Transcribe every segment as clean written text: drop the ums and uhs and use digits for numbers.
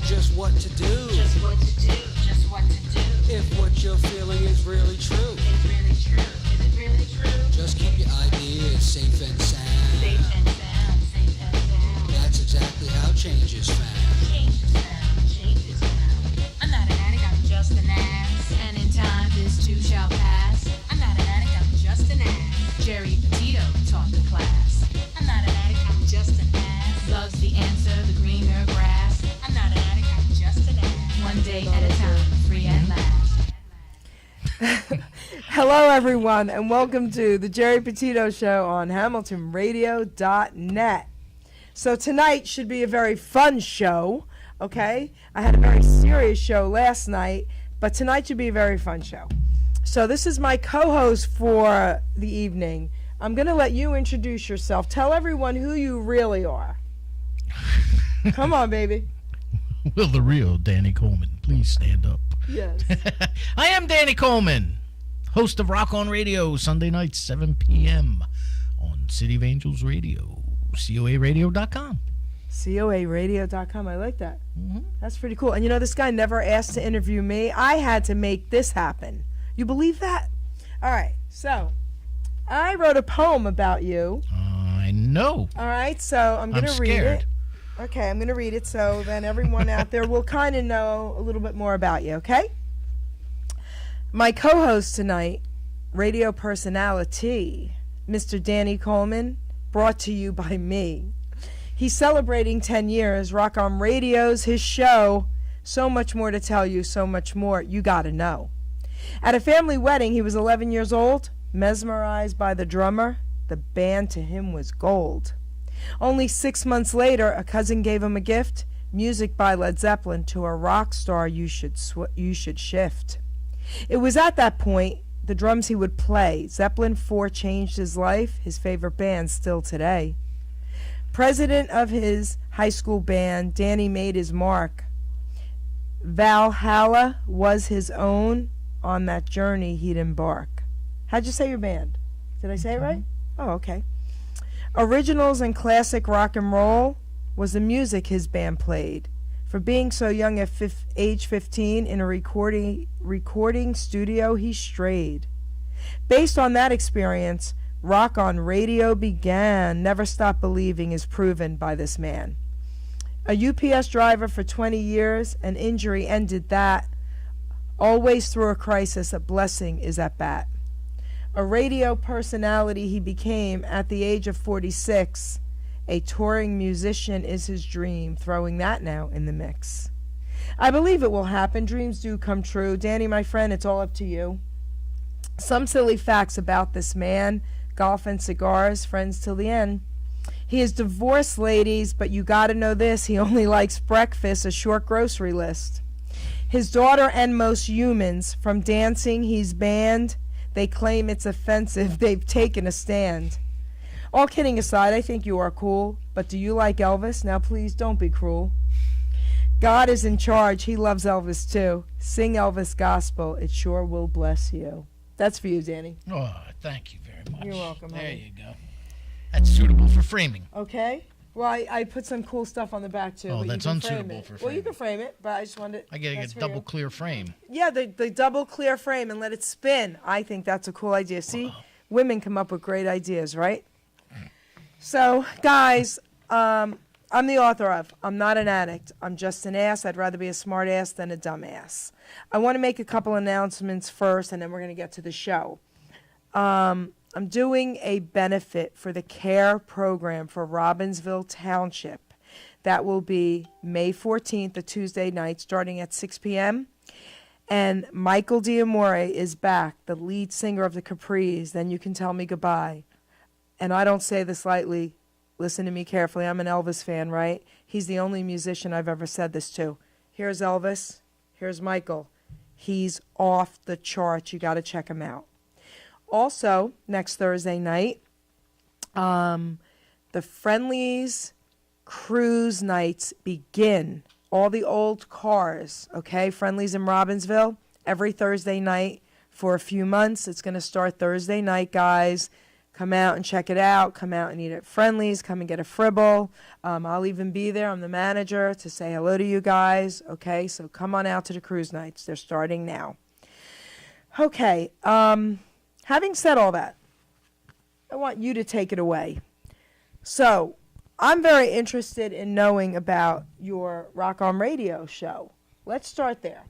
just what to do. Just what to do, just what to do. If what you're feeling is really true. It's really true, is it really true? Just keep your ideas safe and sound. Safe and sound, safe and sound. That's exactly how change is found. Change is found, change is found. I'm not an addict, I'm just an ass. And in time this too shall pass. I'm not an addict, I'm just an ass. Geri Petito taught the class. I'm not an addict, I'm just an ass. Love's the answer, the greener grass. I'm not an addict, I'm just an ass. One day at a time, free at last. Hello, everyone, and welcome to the Geri Petito Show on HamiltonRadio.net. So tonight should be a very fun show, okay? I had a very serious show last night, but tonight should be a very fun show. So this is my co-host for the evening. I'm going to let you introduce yourself. Tell everyone who you really are. Come on, baby. Will the real Danny Coleman please stand up? Yes. I am Danny Coleman, host of Rock On Radio, Sunday nights, 7 p.m. on City of Angels Radio, COARadio.com. COARadio.com. I like that. Mm-hmm. That's pretty cool. And you know, this guy never asked to interview me. I had to make this happen. You believe that? All right. So I wrote a poem about you. I know. All right. So I'm going to read it. Okay, I'm going to read it so then everyone out there will kind of know a little bit more about you, okay? My co-host tonight, radio personality, Mr. Danny Coleman, brought to you by me. He's celebrating 10 years. Rock On Radio's his show. So much more to tell you, so much more you got to know. At a family wedding, he was 11 years old, mesmerized by the drummer. The band to him was gold. Only 6 months later, a cousin gave him a gift, music by Led Zeppelin. To a rock star you should shift. It was at that point, the drums he would play. Zeppelin 4 changed his life, his favorite band still today. President of his high school band, Danny made his mark. Valhalla was his own. On that journey he'd embark. How'd you say your band? Did I say it right? Oh, okay. Originals and classic rock and roll was the music his band played. For being so young at age 15 in a recording studio he strayed. Based on that experience, Rock On Radio began. Never Stop Believing is proven by this man. A UPS driver for 20 years, an injury ended that. Always through a crisis, a blessing is at bat. A radio personality he became at the age of 46. A touring musician is his dream, throwing that now in the mix. I believe it will happen. Dreams do come true. Danny, my friend, it's all up to you. Some silly facts about this man. Golf and cigars, friends till the end. He is divorced, ladies, but you gotta know this. He only likes breakfast, a short grocery list. His daughter and most humans, from dancing he's banned. They claim it's offensive. They've taken a stand. All kidding aside, I think you are cool. But do you like Elvis? Now, please don't be cruel. God is in charge. He loves Elvis, too. Sing Elvis gospel. It sure will bless you. That's for you, Danny. Oh, thank you very much. You're welcome, There honey. you go. That's suitable for framing. Okay. Well, I put some cool stuff on the back, too. Oh, but that's you can unsuitable frame it. for Well, framing. you can frame it, but I just wanted... I gotta that's get for double you. clear frame. Yeah, the double clear frame and let it spin. I think that's a cool idea. See, women come up with great ideas, right? So, guys, I'm the author of I'm Not an Addict. I'm just an ass. I'd rather be a smart ass than a dumb ass. I want to make a couple announcements first, and then we're going to get to the show. I'm doing a benefit for the CARE program for Robbinsville Township. That will be May 14th, a Tuesday night, starting at 6 p.m., and Michael D'Amore is back, the lead singer of the Capris. Then you can tell me goodbye. And I don't say this lightly. Listen to me carefully. I'm an Elvis fan, right? He's the only musician I've ever said this to. Here's Elvis. Here's Michael. He's off the charts. You got to check him out. Also, next Thursday night, the Friendlies cruise nights begin. All the old cars, okay? Friendlies in Robbinsville, every Thursday night for a few months. It's going to start Thursday night, guys. Come out and check it out. Come out and eat at Friendly's. Come and get a fribble. I'll even be there. I'm the manager to say hello to you guys. Okay, so come on out to the cruise nights. They're starting now. Okay, having said all that, I want you to take it away. So, I'm very interested in knowing about your Rock On Radio show. Let's start there.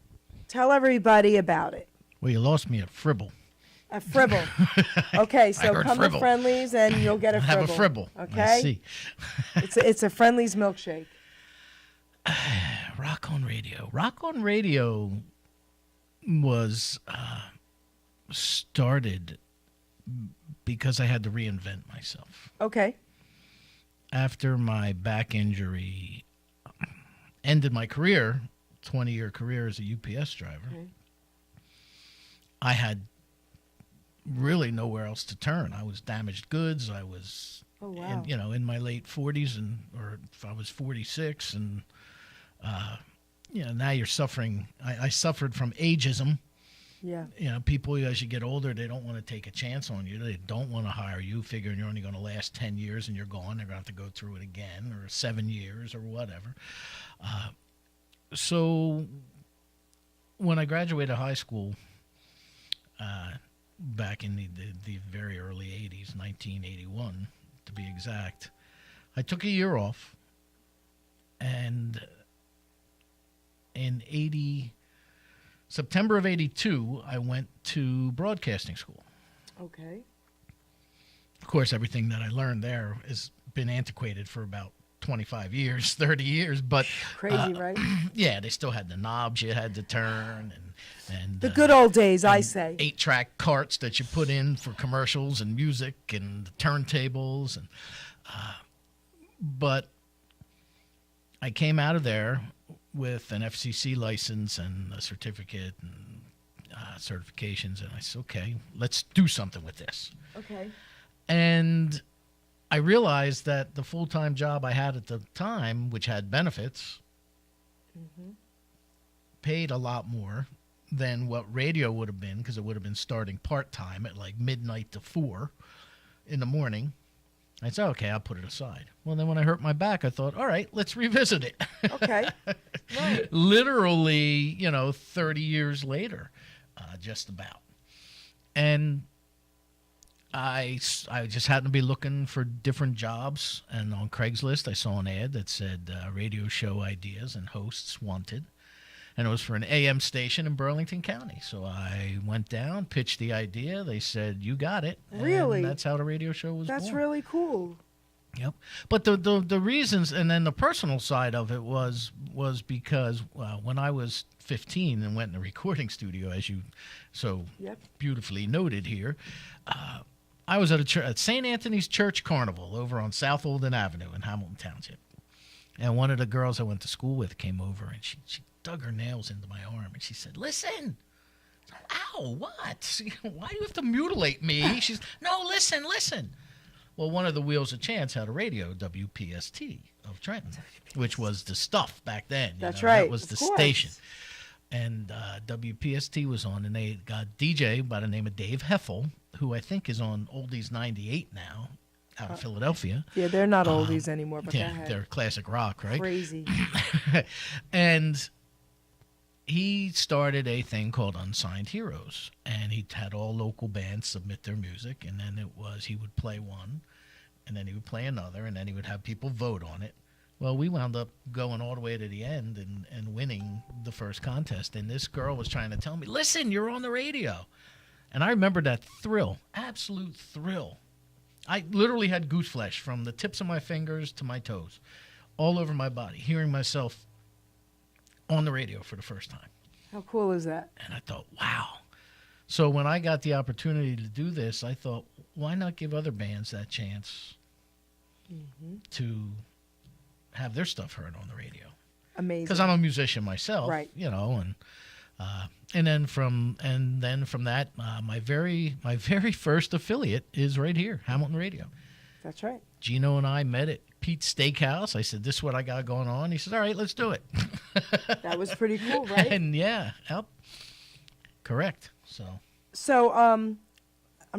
Tell everybody about it. Well, you lost me at Fribble. A fribble. Okay, so heard come fribble. to Friendly's and you'll get a fribble. Have a Fribble. Okay? I see. It's a Friendly's milkshake. Rock On Radio. Rock On Radio was started because I had to reinvent myself. Okay. After my back injury ended my career, 20-year career as a UPS driver, I had really nowhere else to turn. I was damaged goods. I was, in my late 40s, or if I was 46, and now you're suffering. I suffered from ageism. Yeah. People as you get older, they don't want to take a chance on you. They don't want to hire you, figuring you're only going to last 10 years and you're gone. They're going to have to go through it again, or 7 years, or whatever. So when I graduated high school, back in the very early 80s, 1981 to be exact, I took a year off, and in September of 82, I went to broadcasting school. Okay. Of course, everything that I learned there has been antiquated for about 25 years, 30 years, but Crazy, right? yeah, they still had the knobs you had to turn, and The good old days, I say. 8-track carts that you put in for commercials and music and the turntables, and but I came out of there with an FCC license and a certificate and certifications, and I said, okay, let's do something with this. Okay. And I realized that the full-time job I had at the time, which had benefits, paid a lot more than what radio would have been, because it would have been starting part-time at like midnight to 4 in the morning. I said, okay, I'll put it aside. Well, then when I hurt my back, I thought, all right, let's revisit it. Okay. Right. Literally, 30 years later, just about. And I just happened to be looking for different jobs, and on Craigslist I saw an ad that said radio show ideas and hosts wanted, and it was for an AM station in Burlington County. So I went down, pitched the idea. They said, you got it. Really? And that's how the radio show was born. That's really cool. Yep. But the reasons, and then the personal side of it was because when I was 15 and went in the recording studio, as you so beautifully noted here, I was at St. Anthony's Church Carnival over on South Olden Avenue in Hamilton Township. And one of the girls I went to school with came over, and she dug her nails into my arm, and she said, listen. Ow, what? Why do you have to mutilate me? She's, no, listen. Well, one of the Wheels of Chance had a radio, WPST of Trenton, which was the stuff back then. That's right. That was the station. And WPST was on, and they got a DJ by the name of Dave Heffel, who I think is on Oldies 98 now, out of Philadelphia. Yeah, they're not oldies anymore, but they're classic rock, right? Crazy. And he started a thing called Unsigned Heroes, and he had all local bands submit their music, and then he would play one, and then he would play another, and then he would have people vote on it. Well, we wound up going all the way to the end and winning the first contest, and this girl was trying to tell me, listen, you're on the radio. And I remember that thrill, absolute thrill. I literally had goose flesh from the tips of my fingers to my toes, all over my body, hearing myself on the radio for the first time. How cool is that? And I thought, wow. So when I got the opportunity to do this, I thought, why not give other bands that chance to have their stuff heard on the radio? Amazing. Because I'm a musician myself, right? And then from that, my very first affiliate is right here, Hamilton Radio. That's right. Gino and I met at Pete's Steakhouse. I said, this is what I got going on. He said, all right, let's do it. That was pretty cool, right? And correct. So I'm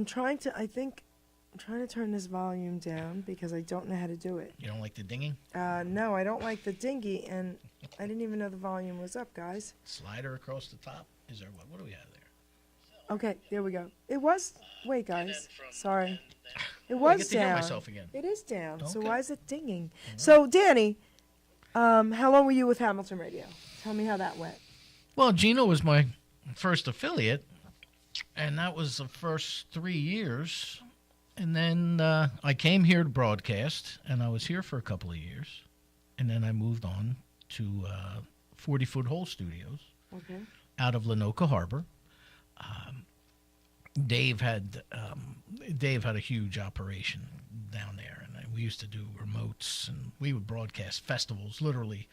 trying to, I think I'm trying to turn this volume down because I don't know how to do it. You don't like the dinging? No, I don't like the dingy, and I didn't even know the volume was up, guys. Slider across the top? Is there what? What do we have there? Okay, there we go. It was. Wait, guys. Sorry. It I was get to hear down. myself again. It is down. So Okay. why is it dinging? So, Danny, how long were you with Hamilton Radio? Tell me how that went. Well, Gino was my first affiliate, and that was the first 3 years. And then I came here to broadcast, and I was here for a couple of years. And then I moved on to 40-Foot Hole Studios Okay. out of Lenoka Harbor. Dave had a huge operation down there, and we used to do remotes, and we would broadcast festivals literally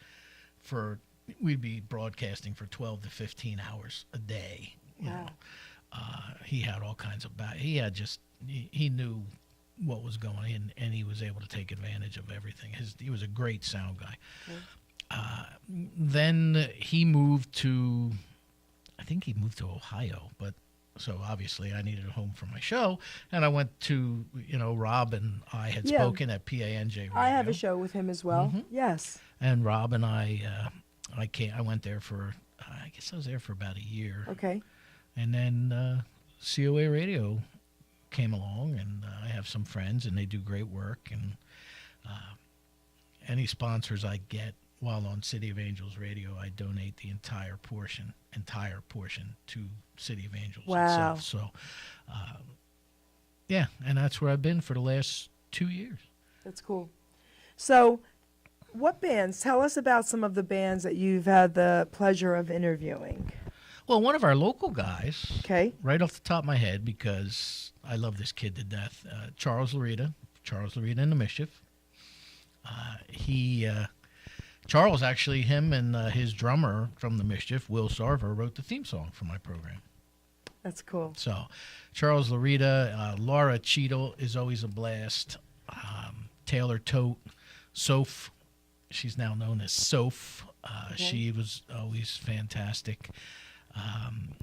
we'd be broadcasting for 12 to 15 hours a day. You Wow. know. He had all kinds of he knew what was going on, and he was able to take advantage of everything. He was a great sound guy. Okay. Then he moved to, I think he moved to Ohio, but so obviously I needed a home for my show, and I went to, Rob and I had Yeah. spoken at PANJ Radio. I have a show with him as well. Mhm. Yes. And Rob and I went there for, I guess I was there for about a year. Okay. And then COA Radio came along, and I have some friends, and they do great work. And any sponsors I get while on City of Angels Radio, I donate the entire portion to City of Angels Wow. itself. So, yeah, and that's where I've been for the last 2 years. That's cool. So, what bands? Tell us about some of the bands that you've had the pleasure of interviewing. Well, one of our local guys, Okay. right off the top of my head, because I love this kid to death, Charles Larita and the Mischief. Charles, actually, him and his drummer from the Mischief, Will Sarver, wrote the theme song for my program. That's cool. So, Charles Larita, Laura Cheadle is always a blast. Taylor Tote, Soph, she's now known as Soph. She was always fantastic.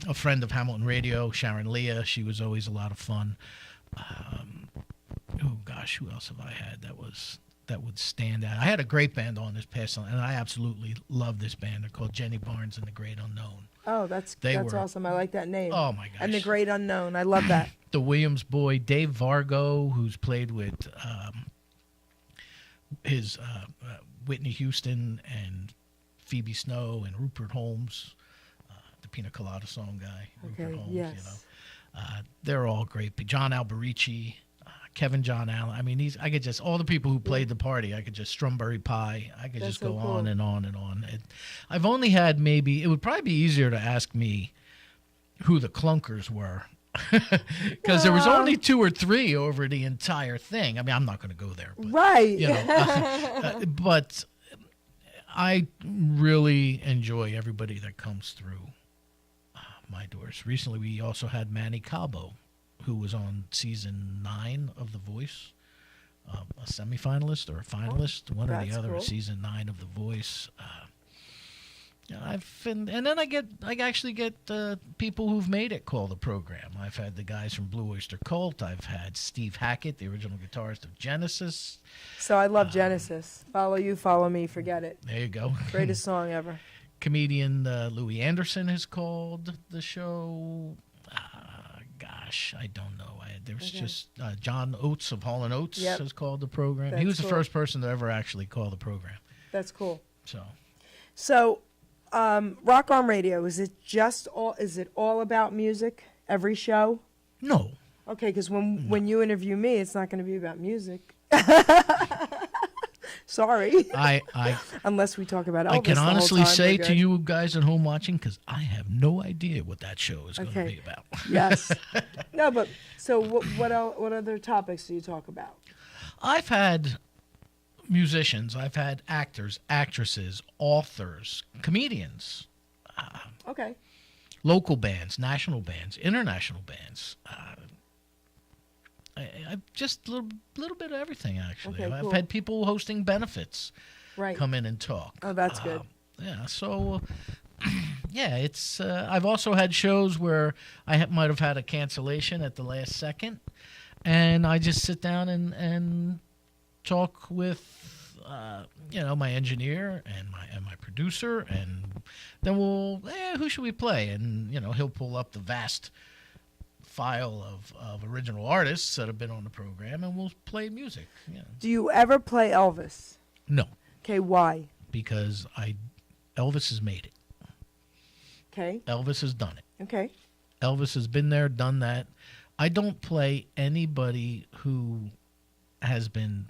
A friend of Hamilton Radio, Sharon Leah, she was always a lot of fun. Oh gosh, who else have I had that would stand out? I had a great band on this past one, and I absolutely love this band. They're called Jenny Barnes and the Great Unknown. Oh, that's They were- awesome. I like that name. Oh my gosh. And the Great Unknown. I love that. The Williams boy, Dave Vargo, who's played with his Whitney Houston and Phoebe Snow and Rupert Holmes, the Pina Colada song guy. Rupert Okay, Holmes, yes. they're all great. John Alberici, Kevin John Allen. I mean, I could just, all the people who played the party, I could just, Strumberry Pie, I could That's just so go cool. on and on and on. I've only had it would probably be easier to ask me who the clunkers were. Because there was only 2 or 3 over the entire thing. I mean, I'm not going to go there. But, Right. but I really enjoy everybody that comes through my doors. Recently, we also had Manny Cabo, who was on season 9 of The Voice, a semifinalist or a finalist, one or the that's other, cool. season 9 of The Voice. And then I actually get people who've made it call the program. I've had the guys from Blue Oyster Cult. I've had Steve Hackett, the original guitarist of Genesis. So I love Genesis. Follow you, follow me, forget it. There you go. Greatest song ever. Comedian Louis Anderson has called the show. Gosh, I don't know. There's Okay. just John Oates of Hall & Oates Yep. has called the program. He That's was the cool. first person to ever actually call the program. That's cool. So, Rock on Radio, is it all about music? Every show? no. Okay, because when you interview me, it's not going to be about music. Sorry. Unless we talk about Elvis I can the whole honestly time, say we're to good. you guys at home watching, because I have no idea what that show is going to Okay. be about. Yes. No, but so what other topics do you talk about? I've had musicians, I've had actors, actresses, authors, comedians, Okay. local bands, national bands, international bands. I've just a little bit of everything, actually. Okay, I've cool. had people hosting benefits Right. come in and talk. Oh, that's good. Yeah, so yeah, it's. I've also had shows where I might have had a cancellation at the last second, and I just sit down and talk with my engineer and my producer, and then we'll who should we play, and he'll pull up the vast file of original artists that have been on the program, and we'll play music. Do you ever play Elvis? No, Okay, why? because Elvis has made it. Okay, Elvis has done it. okay. Elvis has been there, done that. I don't play anybody who has been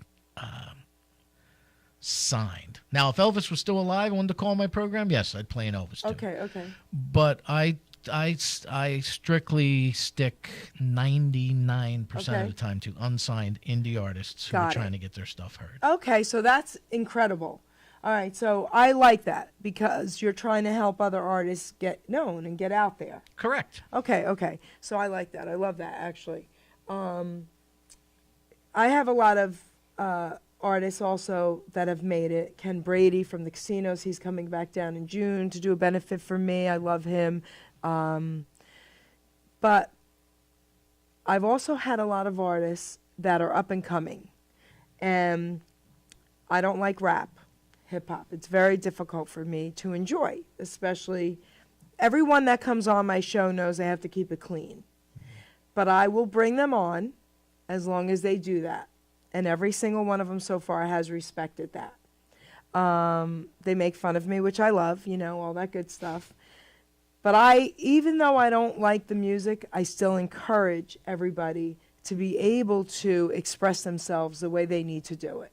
signed. Now, if Elvis was still alive and wanted to call my program, yes, I'd play an Elvis too. Okay. But I strictly stick 99% Okay. of the time to unsigned indie artists who are Got it. trying to get their stuff heard. Okay, so that's incredible. All right, so I like that because you're trying to help other artists get known and get out there. Correct. Okay. So I like that. I love that, actually. I have a lot of artists also that have made it. Ken Brady from the Casinos, he's coming back down in June to do a benefit for me. I love him. But I've also had a lot of artists that are up and coming. And I don't like rap, hip-hop. It's very difficult for me to enjoy, especially everyone that comes on my show knows I have to keep it clean. But I will bring them on as long as they do that. And every single one of them so far has respected that. They make fun of me, which I love, all that good stuff. But even though I don't like the music, I still encourage everybody to be able to express themselves the way they need to do it.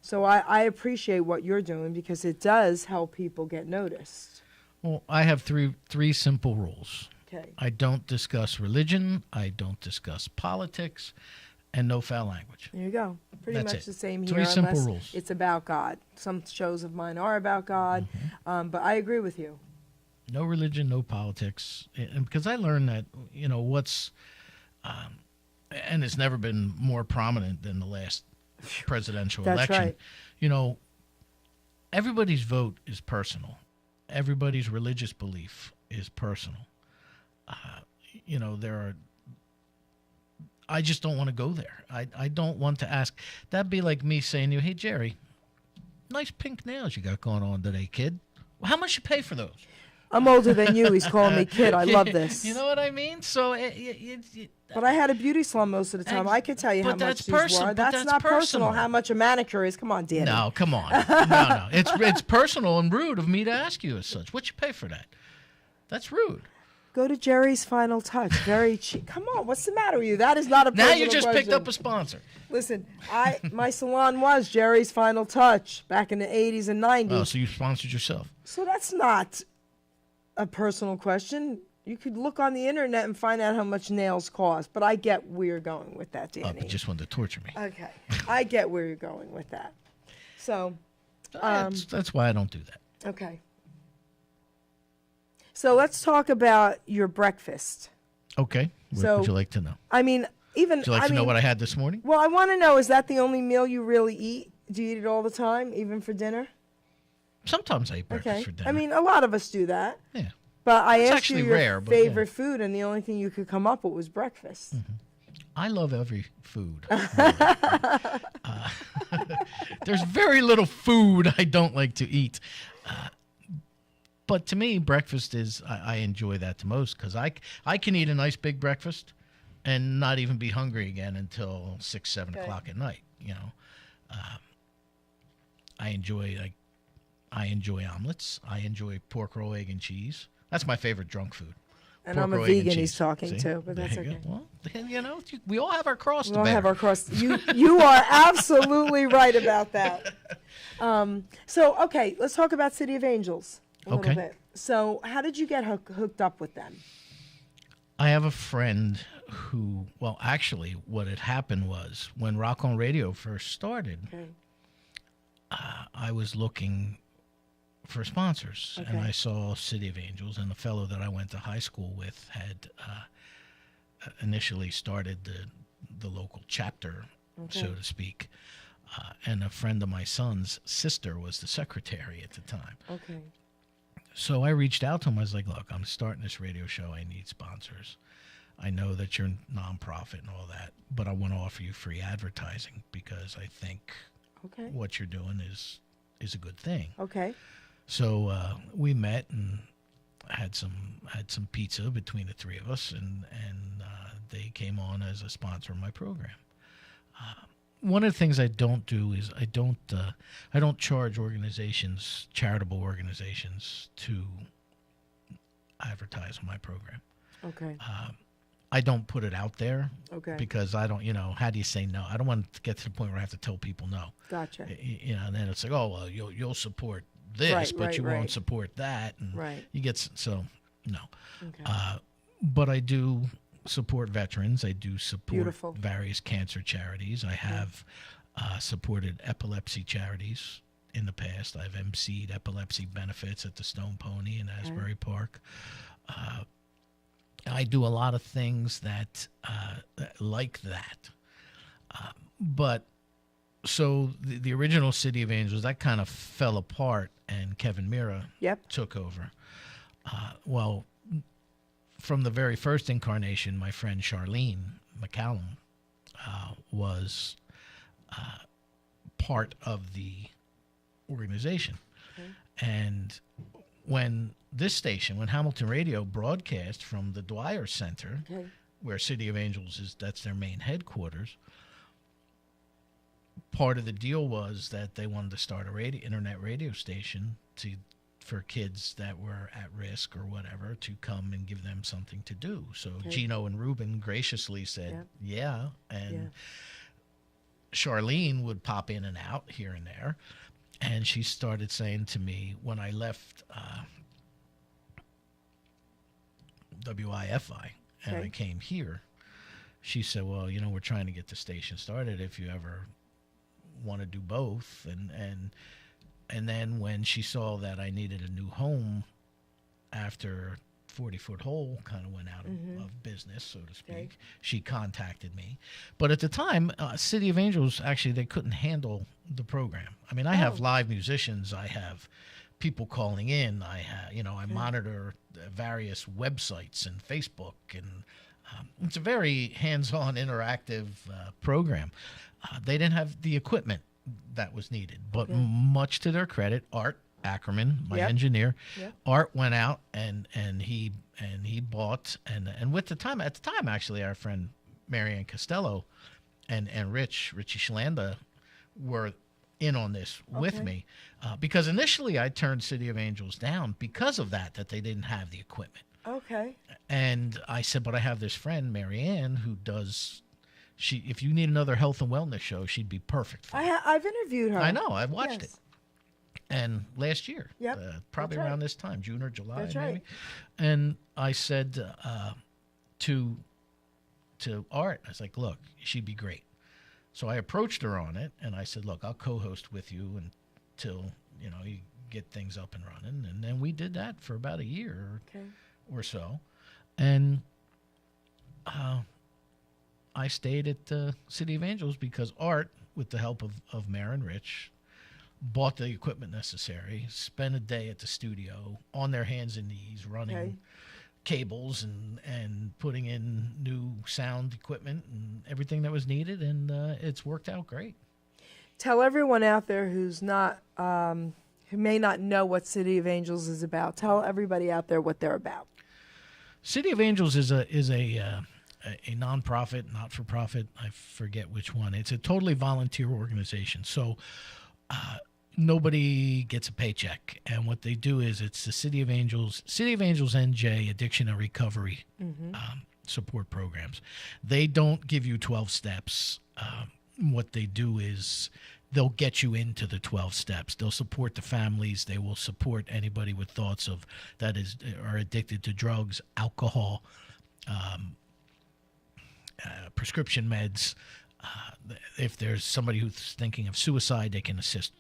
So I appreciate what you're doing because it does help people get noticed. Well, I have three simple rules. Okay. I don't discuss religion, I don't discuss politics, and no foul language. There you go. Pretty That's much it. the same Three here, simple unless rules. it's about God. Some shows of mine are about God, but I agree with you. No religion, no politics. And because I learned that, what's, and it's never been more prominent than the last presidential That's election. right. Everybody's vote is personal. Everybody's religious belief is personal. I just don't want to go there. I don't want to ask. That'd be like me saying to you, hey, Jerry, nice pink nails you got going on today, kid. Well, how much you pay for those? I'm older than you. He's calling me kid. I love this. You know what I mean? So But I had a beauty salon most of the time. I could tell you how But much that's these person- were. but That's that's not personal. personal. How much a manicure is. Come on, Danny. No, come on. No. It's personal and rude of me to ask you as such. What you pay for that? That's rude. Go to Jerry's Final Touch. Very cheap. Come on. What's the matter with you? That is not a personal Now you just picked question. up a sponsor. Listen, my salon was Jerry's Final Touch back in the 80s and 90s. Oh, so you sponsored yourself. So that's not a personal question. You could look on the internet and find out how much nails cost. But I get where you're going with that, Oh, Danny. but just wanted to torture me. Okay. I get where you're going with that. So, That's why I don't do that. okay. So let's talk about your breakfast. Okay. What So- would you like to know? I mean, Would you like to know what I had this morning? Well, I want to know, is that the only meal you really eat? Do you eat it all the time, even for dinner? Sometimes I eat breakfast Okay. for dinner. I mean, a lot of us do that. yeah. But I It's asked you actually your rare, but yeah. favorite food, and the only thing you could come up with was breakfast. I love every food. Really. There's very little food I don't like to eat. But to me, breakfast is, I enjoy that the most because I can eat a nice big breakfast and not even be hungry again until 6, 7 Okay. o'clock at night. I enjoy omelets. I enjoy pork roll, egg, and cheese. That's my favorite drunk food. And Pork I'm a roll, egg, and vegan he's cheese. talking See? to, but There that's you okay. go. Well, we all have our cross We to all bear. have our cross. You are absolutely right about that. So, okay, let's talk about City of Angels a Okay. little bit. So, how did you get hooked up with them? I have a friend who, well, actually, what had happened was when Rock on Radio first started, Okay. I was looking for sponsors, and Okay. I saw City of Angels, and the fellow that I went to high school with had initially started the local chapter, so to speak. And a friend of my son's sister was the secretary at the time. Okay. So I reached out to him. I was like, look, I'm starting this radio show. I need sponsors. I know that you're nonprofit and all that, but I want to offer you free advertising because I think Okay. what you're doing is a good thing. Okay. So we met and had some pizza between the three of us, and they came on as a sponsor of my program. One of the things I don't do is I don't charge organizations, charitable organizations, to advertise on my program. Okay. I don't put it out there Okay. because I don't, how do you say no? I don't want to get to the point where I have to tell people no. Gotcha. And then it's like, oh, well, you'll support this, Right, but right, you right. won't support that. And Right. you get, so no. Okay. But I do support veterans. I do support Beautiful. various cancer charities. I have supported epilepsy charities in the past. I've emceed epilepsy benefits at the Stone Pony in Asbury Park. I do a lot of things that like that. But so the original City of Angels, that kind of fell apart, and Kevin Mira Yep. took over. Well, from the very first incarnation, my friend Charlene McCallum was part of the organization. Okay. And when Hamilton Radio broadcast from the Dwyer Center, Okay. where City of Angels that's their main headquarters, part of the deal was that they wanted to start a internet radio station for kids that were at risk or whatever, to come and give them something to do. So Okay. Gino and Ruben graciously said, yeah. And Yeah. Charlene would pop in and out here and there. And she started saying to me when I left WIFI and I Okay. came here, she said, well, we're trying to get the station started if you ever want to do both. And then when she saw that I needed a new home after 40-Foot Hole kind of went out of business, so to speak, Okay. she contacted me. But at the time, City of Angels, actually, they couldn't handle the program. I mean, I have live musicians. I have people calling in. I have, I monitor various websites and Facebook, and it's a very hands-on, interactive program. They didn't have the equipment that was needed, but much to their credit, Art Ackerman, my Yep. engineer, Yep. Art went out and he bought and at the time actually our friend Marianne Costello and Richie Schlanda were in on this with Okay. me because initially I turned City of Angels down because of that they didn't have the equipment. Okay. And I said, but I have this friend Marianne who does. If you need another health and wellness show, she'd be perfect for it. I've interviewed her. I know, I've watched Yes. it. And last year, Yep, probably that's right. around this time, June or July, That's maybe. right. And I said to Art, I was like, look, she'd be great. So I approached her on it, and I said, look, I'll co-host with you until you get things up and running. And then we did that for about a year Okay. or so, and I stayed at City of Angels because Art, with the help of Mayor and Rich, bought the equipment necessary, spent a day at the studio on their hands and knees running Okay. cables and putting in new sound equipment and everything that was needed, and it's worked out great. Tell everyone out there who's not, who may not know what City of Angels is about. Tell everybody out there what they're about. City of Angels is a nonprofit, not-for-profit. I forget which one. It's a totally volunteer organization. So nobody gets a paycheck. And what they do is it's the City of Angels NJ Addiction and Recovery support programs. They don't give you 12 steps. What they do is they'll get you into the 12 steps. They'll support the families. They will support anybody with thoughts of are addicted to drugs, alcohol, prescription meds. If there's somebody who's thinking of suicide, they can assist.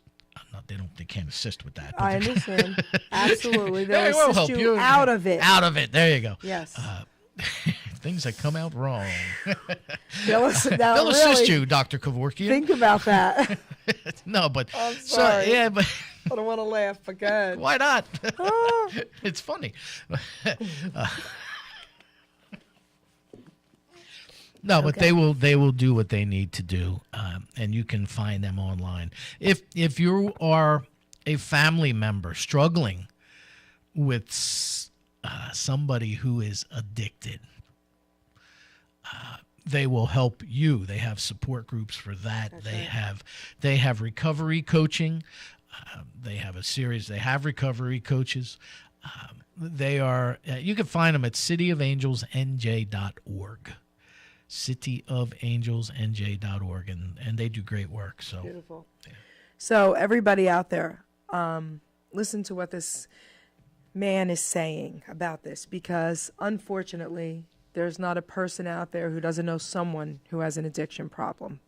They can't assist with that. But I understand. Absolutely. They They'll will assist help you out of it. Out of it. There you go. Yes. Things that come out wrong. They'll They'll assist really you, Dr. Kevorkian. think about that. No, but I'm sorry. yeah, but I don't want to laugh, but go ahead. why not? Ah. It's funny. No, but Okay. they will do what they need to do, and you can find them online. If you are a family member struggling with somebody who is addicted, they will help you. They have support groups for that. That's They right. have recovery coaching. They have a series. They have recovery coaches. They are. You can find them at cityofangelsnj.org. cityofangelsnj.org, and they do great work. So Beautiful. So everybody out there, listen to what this man is saying about this, because unfortunately, there's not a person out there who doesn't know someone who has an addiction problem.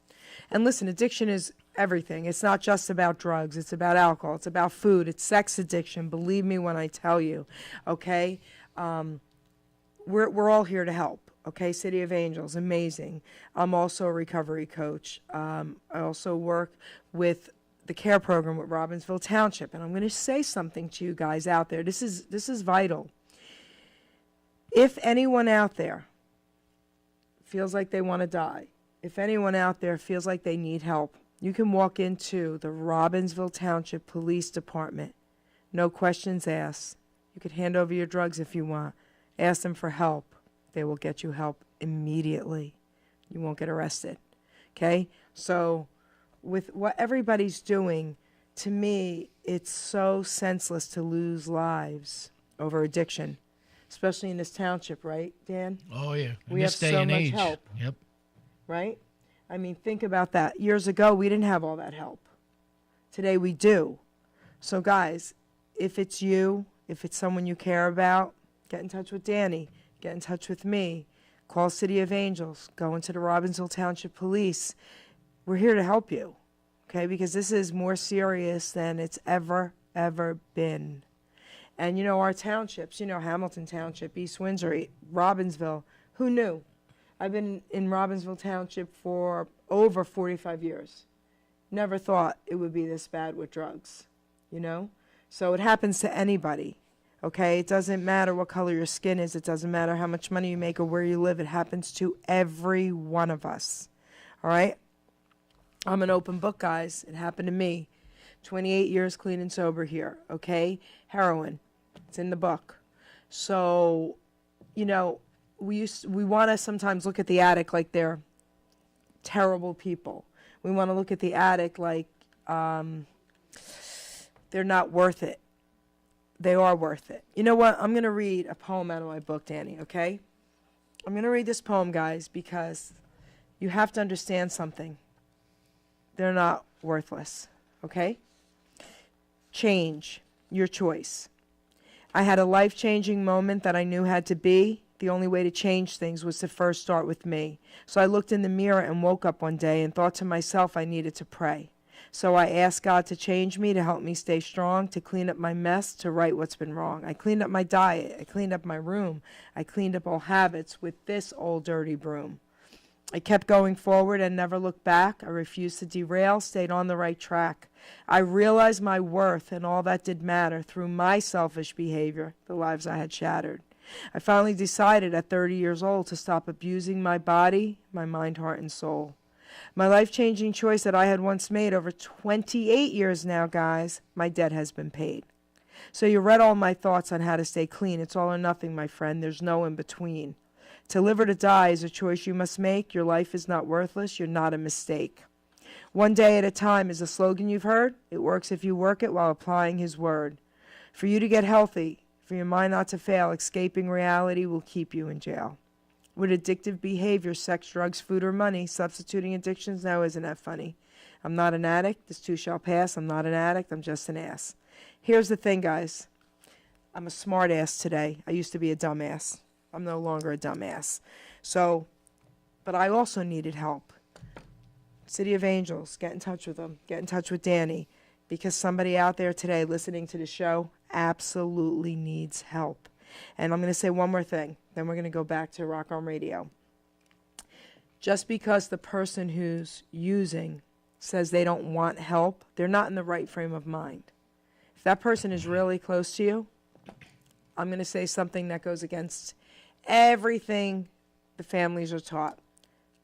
And listen, addiction is everything. It's not just about drugs. It's about alcohol. It's about food. It's sex addiction. Believe me when I tell you, okay? We're all here to help, okay? City of Angels, amazing. I'm also a recovery coach. I also work with the care program with Robbinsville Township, and I'm going to say something to you guys out there. This is vital. If anyone out there feels like they want to die, if anyone out there feels like they need help, you can walk into the Robbinsville Township Police Department. No questions asked. You could hand over your drugs if you want. Ask them for help. They will get you help immediately. You won't get arrested. Okay? So with what everybody's doing, to me, it's so senseless to lose lives over addiction, especially in this township, right, Dan? oh yeah, in We this have day so and much age. help. Yep. Right? I mean, think about that. Years ago, we didn't have all that help. Today, we do. So, guys, if it's you, if it's someone you care about, get in touch with Danny. Get in touch with me. Call City of Angels. Go into the Robbinsville Township Police. We're here to help you, okay? Because this is more serious than it's ever been. And, our townships, Hamilton Township, East Windsor, Robbinsville, who knew? I've been in Robbinsville Township for over 45 years. Never thought it would be this bad with drugs, So it happens to anybody, okay? It doesn't matter what color your skin is. It doesn't matter how much money you make or where you live. It happens to every one of us, all right? I'm an open book, guys. It happened to me. 28 years clean and sober here, okay? Heroin. It's in the book. So, we want to sometimes look at the addict like they're terrible people. We want to look at the addict like they're not worth it. They are worth it. You know what? I'm going to read a poem out of my book, Danny, okay? I'm going to read this poem, guys, because you have to understand something. They're not worthless, okay? Change, your choice. I had a life-changing moment that I knew had to be. The only way to change things was to first start with me. So I looked in the mirror and woke up one day and thought to myself I needed to pray. So I asked God to change me, to help me stay strong, to clean up my mess, to right what's been wrong. I cleaned up my diet. I cleaned up my room. I cleaned up all habits with this old dirty broom. I kept going forward and never looked back. I refused to derail, stayed on the right track. I realized my worth and all that did matter through my selfish behavior, the lives I had shattered. I finally decided at 30 years old to stop abusing my body, my mind, heart, and soul. My life-changing choice that I had once made over 28 years now, guys, my debt has been paid. So you read all my thoughts on how to stay clean. It's all or nothing, my friend. There's no in between. To live or to die is a choice you must make. Your life is not worthless. You're not a mistake. One day at a time is a slogan you've heard. It works if you work it while applying His word. For you to get healthy, for your mind not to fail, escaping reality will keep you in jail. With addictive behavior, sex, drugs, food, or money, substituting addictions, now isn't that funny? I'm not an addict. This too shall pass. I'm not an addict. I'm just an ass. Here's the thing, guys. I'm a smart ass today. I used to be a dumbass. I'm no longer a dumbass. So, but I also needed help. City of Angels, get in touch with them. Get in touch with Danny, because somebody out there today listening to the show absolutely needs help. And I'm going to say one more thing, then we're going to go back to Rock On Radio. Just because the person who's using says they don't want help, they're not in the right frame of mind. If that person is really close to you, I'm going to say something that goes against everything the families are taught.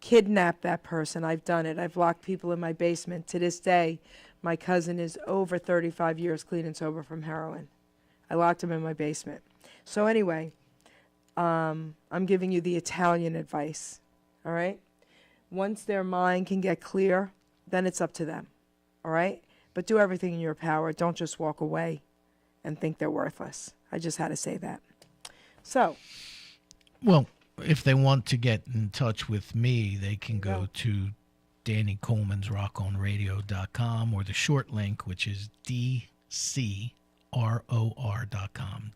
kidnap that person. I've done it. I've locked people in my basement. To this day, my cousin is over 35 years clean and sober from heroin. I locked him in my basement. So anyway, I'm giving you the Italian advice, all right? Once their mind can get clear, then it's up to them, all right? But do everything in your power. Don't just walk away and think they're worthless. I just had to say that. So, Well, if they want to get in touch with me, they can go to Danny Coleman's rockonradio.com or the short link, which is DCROR.com,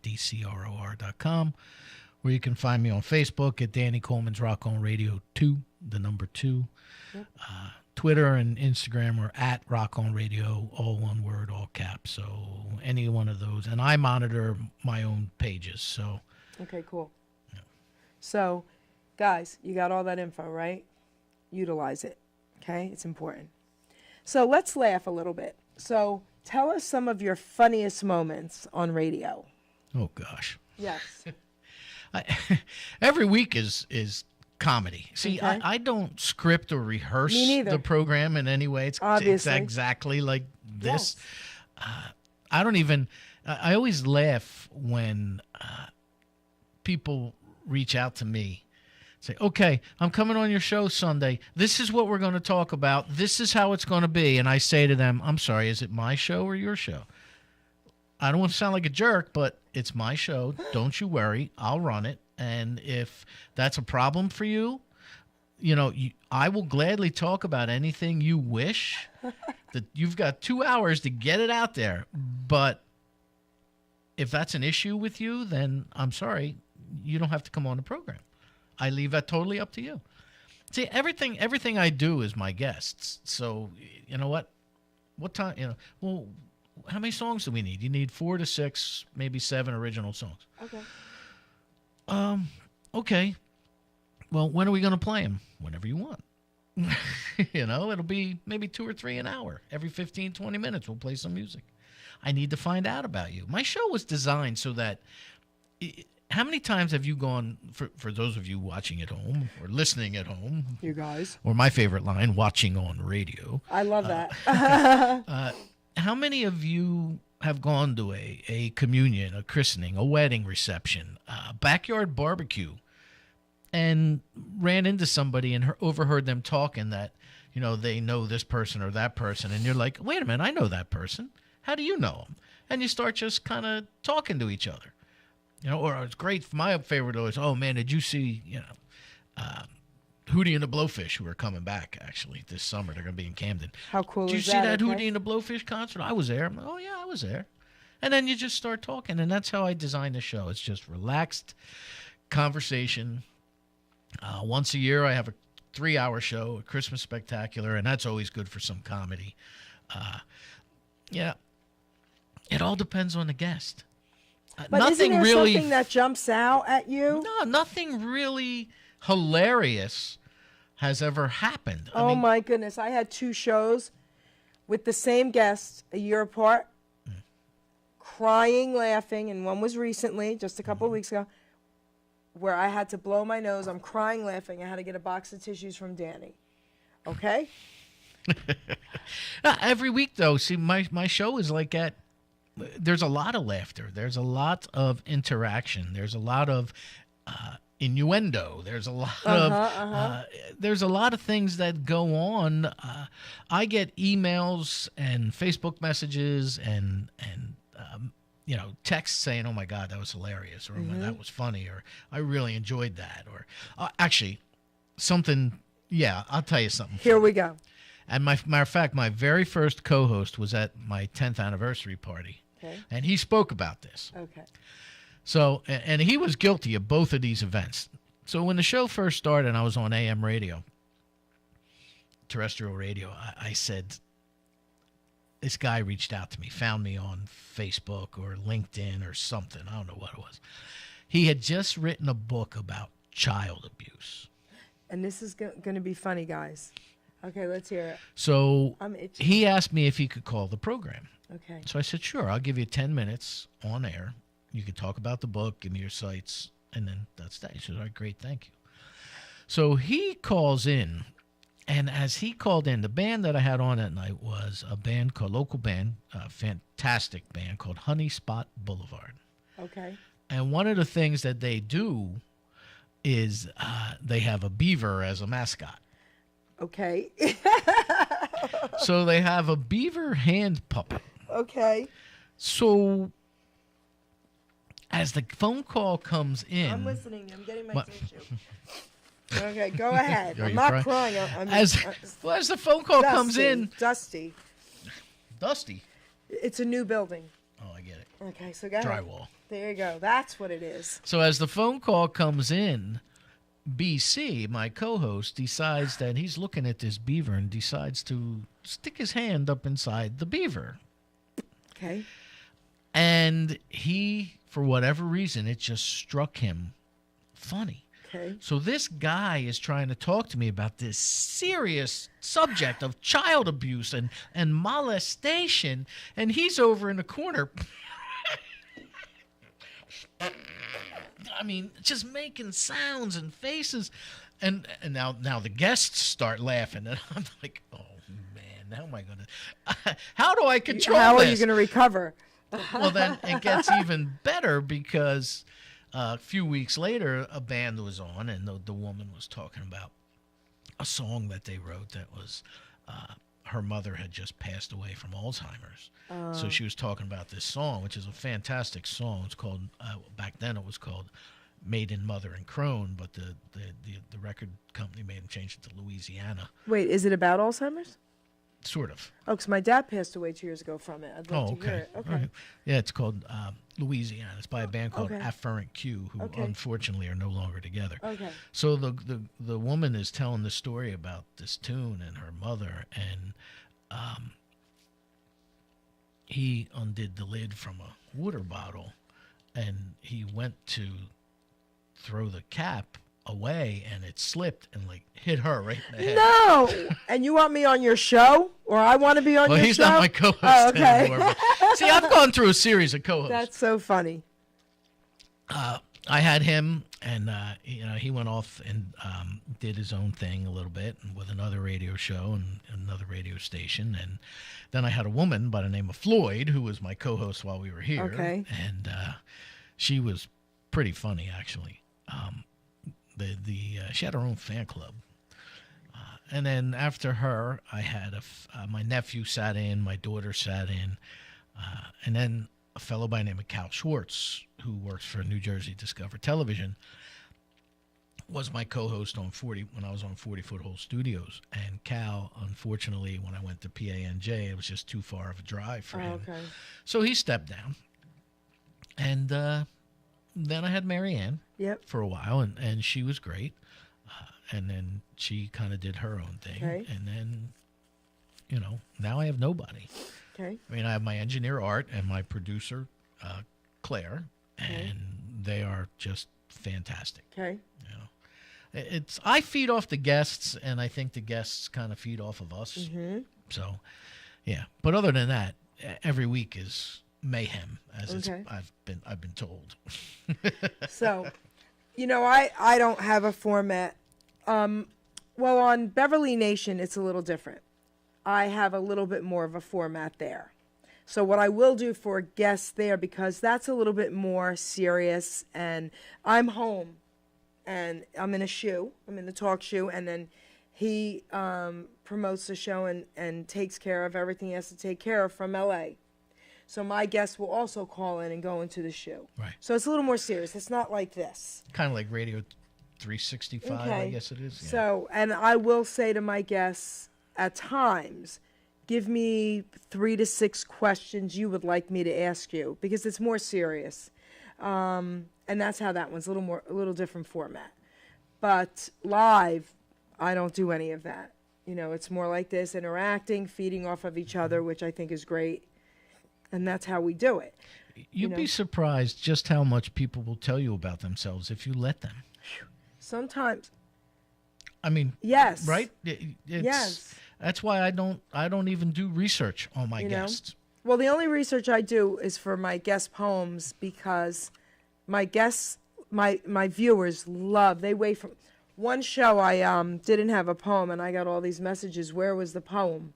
DCROR.com, where you can find me on Facebook at Danny Coleman's Rock On Radio 2, the number 2. Yep. Twitter and Instagram are at Rock On Radio, all one word, all caps. So any one of those. And I monitor my own pages. So okay, cool. So, guys, you got all that info, right? Utilize it, okay? It's important. So let's laugh a little bit. So tell us some of your funniest moments on radio. oh gosh. Yes. Every week is comedy. See, Okay. I don't script or rehearse Me neither. the program in any way. It's Obviously. exactly like this. Yes. I don't even. I always laugh when people reach out to me, say, "Okay, I'm coming on your show Sunday. This is what we're going to talk about. This is how it's going to be." And I say to them, "I'm sorry, is it my show or your show?" I don't want to sound like a jerk, but it's my show. Don't you worry. I'll run it. And if that's a problem for you, I will gladly talk about anything you wish. That you've got 2 hours to get it out there. But if that's an issue with you, then I'm sorry. You don't have to come on the program. I leave that totally up to you. See, everything I do is my guests. So, you know what? What time, well, how many songs do we need? You need 4 to 6, maybe 7 original songs. Okay. Okay. Well, when are we going to play them? Whenever you want. It'll be maybe 2 or 3 an hour. Every 15, 20 minutes, we'll play some music. I need to find out about you. My show was designed so that how many times have you gone, for those of you watching at home or listening at home, You guys. or my favorite line, watching on radio, I love that. how many of you have gone to a communion, a christening, a wedding reception, a backyard barbecue, and ran into somebody and overheard them talking that, they know this person or that person, and you're like, wait a minute, I know that person. How do you know them? And you start just kind of talking to each other. Or it's great. My favorite was, oh man, did you see, Hootie and the Blowfish, who are coming back actually this summer? They're going to be in Camden. How cool Did you is see that? that okay? Hootie and the Blowfish concert? I was there. I'm like, oh yeah, I was there. And then you just start talking, and that's how I design the show. It's just relaxed conversation. Once a year, I have a 3-hour show, a Christmas spectacular, and that's always good for some comedy. Yeah, it all depends on the guest. But isn't there something that jumps out at you? No, nothing really hilarious has ever happened. Oh my goodness. I had 2 shows with the same guests a year apart, crying, laughing, and one was recently, just a couple of weeks ago, where I had to blow my nose. I'm crying, laughing. I had to get a box of tissues from Danny. Okay? Every week, though, see, my show is like that. There's a lot of laughter. There's a lot of interaction. There's a lot of innuendo. There's a lot there's a lot of things that go on. I get emails and Facebook messages and texts saying, "Oh my God, that was hilarious," or "That was funny," or "I really enjoyed that," or actually something. Yeah, I'll tell you something. Here we go. And matter of fact, my very first co-host was at my 10th anniversary party. Okay. And he spoke about this. Okay. So, and he was guilty of both of these events. So when the show first started and I was on AM radio, terrestrial radio, I said, this guy reached out to me, found me on Facebook or LinkedIn or something. I don't know what it was. He had just written a book about child abuse. And this is going to be funny, guys. Okay, let's hear it. So I'm itching. he asked me if he could call the program. Okay. So I said, sure, I'll give you 10 minutes on air. You can talk about the book, give me your sites, and then that's that. He said, all right, great, thank you. So he calls in, and as he called in, the band that I had on that night was a band called, local band, a fantastic band called Honey Spot Boulevard. Okay. And one of the things that they do is they have a beaver as a mascot. Okay. So they have a beaver hand puppet. Okay. So as the phone call comes in, I'm listening. I'm getting my What? tissue. Okay, go ahead. Are I'm you not crying? crying. I'm as the phone call comes dusty, in, Dusty. Dusty. It's a new building. Oh, I get it. Okay, so go ahead. Drywall. There you go. That's what it is. So as the phone call comes in, BC, my co-host, decides that he's looking at this beaver and decides to stick his hand up inside the beaver. Okay. And he, for whatever reason, it just struck him funny. Okay. So this guy is trying to talk to me about this serious subject of child abuse and molestation, and he's over in the corner. I mean, just making sounds and faces, and now the guests start laughing, and I'm like, oh man, how am I gonna? How do I control How this? are you going to recover? Well, then it gets even better because a few weeks later, a band was on, and the woman was talking about a song that they wrote that was her mother had just passed away from Alzheimer's. So she was talking about this song, which is a fantastic song. It's called, back then it was called Made in Mother and Crone, but the record company made them change it to Louisiana. Wait, is it about Alzheimer's? Sort of. Oh, because my dad passed away 2 years ago from it. I'd love Oh, to hear okay. it. Okay. All right. Yeah, it's called Louisiana. It's by a band called Okay. Afferent Q, who Okay. unfortunately are no longer together. Okay. So the woman is telling the story about this tune and her mother, and he undid the lid from a water bottle, and he went to throw the cap away, and it slipped and like hit her right in the head. No! And you want me on your show? Or I want to be on Well, your he's show? not my co-host Oh, okay. anymore. But, see, I've gone through a series of co-hosts. That's so funny. I had him, and he went off and did his own thing a little bit with another radio show and another radio station, and then I had a woman by the name of Floyd who was my co-host while we were here. Okay. And she was pretty funny, actually. She had her own fan club, and then after her, I had my nephew sat in, my daughter sat in, and then a fellow by the name of Cal Schwartz, who works for New Jersey Discover Television, was my co-host on 40 when I was on 40 Foot Hole Studios. And Cal, unfortunately, when I went to PANJ, it was just too far of a drive for him. Okay. So he stepped down. And then I had Marianne Yep. for a while, and she was great. And then she kind of did her own thing. Okay. And then, now I have nobody. Okay. I mean, I have my engineer, Art, and my producer, Claire, and they are just fantastic. Okay. I feed off the guests, and I think the guests kind of feed off of us. Mm-hmm. So, yeah. But other than that, every week is mayhem, as Okay. I've been told. So, I don't have a format. Well, on Beverly Nation, it's a little different. I have a little bit more of a format there. So what I will do for guests there, because that's a little bit more serious, and I'm home, and I'm in a shoe. I'm in the talk shoe, and then he promotes the show and takes care of everything he has to take care of from L.A. So my guests will also call in and go into the shoe. Right. So it's a little more serious. It's not like this. Kind of like Radio 365, I Okay. guess it is. Yeah. So, and I will say to my guests at times, give me 3 to 6 questions you would like me to ask you, because it's more serious. And that's how that one's a little different format. But live, I don't do any of that. It's more like this, interacting, feeding off of each other, which I think is great. And that's how we do it. You'd be surprised just how much people will tell you about themselves if you let them. Sometimes. I mean, Yes. right? Yes. That's why I don't even do research on my guests. Well, the only research I do is for my guest poems, because my guests, my viewers they wait one show I didn't have a poem, and I got all these messages. Where was the poem?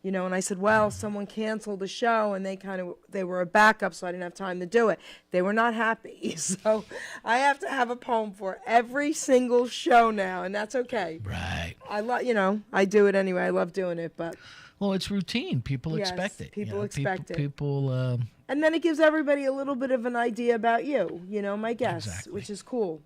You know, and I said, well, someone canceled the show, and they were a backup, so I didn't have time to do it. They were not happy, so I have to have a poem for every single show now, and that's okay. Right. I do it anyway. I love doing it, but Well, it's routine. People Yes, expect it. people expect it. People. and then it gives everybody a little bit of an idea about you, my guests, Exactly. which is cool.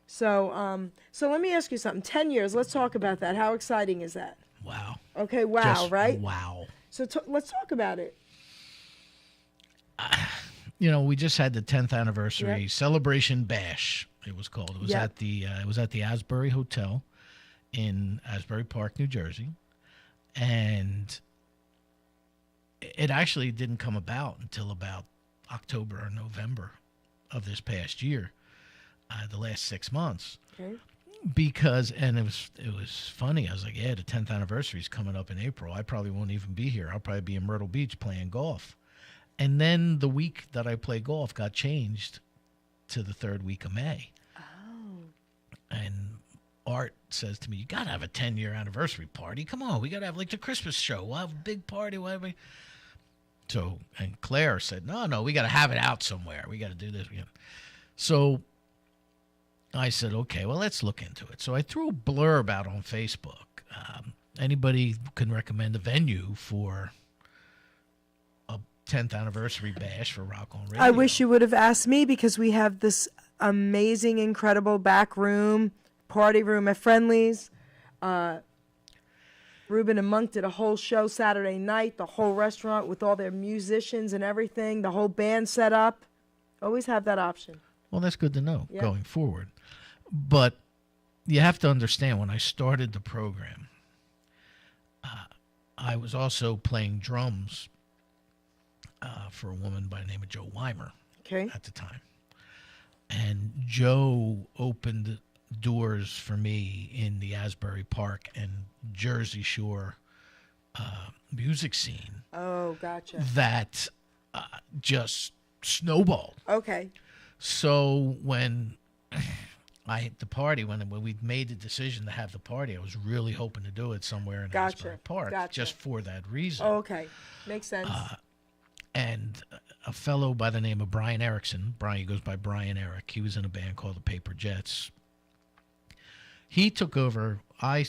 So, so let me ask you something. 10 years. Let's talk about that. How exciting is that? Wow. Okay. Wow. Just Right. Wow. So let's talk about it. We just had the 10th anniversary Yep. celebration bash. It was called. It was Yep. at the Asbury Hotel in Asbury Park, New Jersey, and it actually didn't come about until about October or November of this past year, the last 6 months. Okay. Because it was funny. I was like, yeah, the 10th anniversary is coming up in April. I probably won't even be here. I'll probably be in Myrtle Beach playing golf. And then the week that I play golf got changed to the third week of May. Oh. And Art says to me, you got to have a 10-year anniversary party. Come on, we got to have like the Christmas show. We'll have a big party. So, and Claire said, no, we got to have it out somewhere. We got to do this. So I said, okay, well, let's look into it. So I threw a blurb out on Facebook. Anybody can recommend a venue for a 10th anniversary bash for Rock on Radio. I wish you would have asked me, because we have this amazing, incredible back room, party room at Friendly's. Ruben and Monk did a whole show Saturday night, the whole restaurant with all their musicians and everything, the whole band set up. Always have that option. Well, that's good to know Yeah. going forward. But you have to understand, when I started the program, I was also playing drums for a woman by the name of Joe Weimer Okay. at the time. And Joe opened doors for me in the Asbury Park and Jersey Shore music scene Oh, gotcha. that just snowballed. Okay. So when I hit the party, when we made the decision to have the party, I was really hoping to do it somewhere in Gotcha, Asbury Park, gotcha. just for that reason. Oh, okay. Makes sense. And a fellow by the name of Brian Erickson, he goes by Brian Eric. He was in a band called the Paper Jets. He took over. I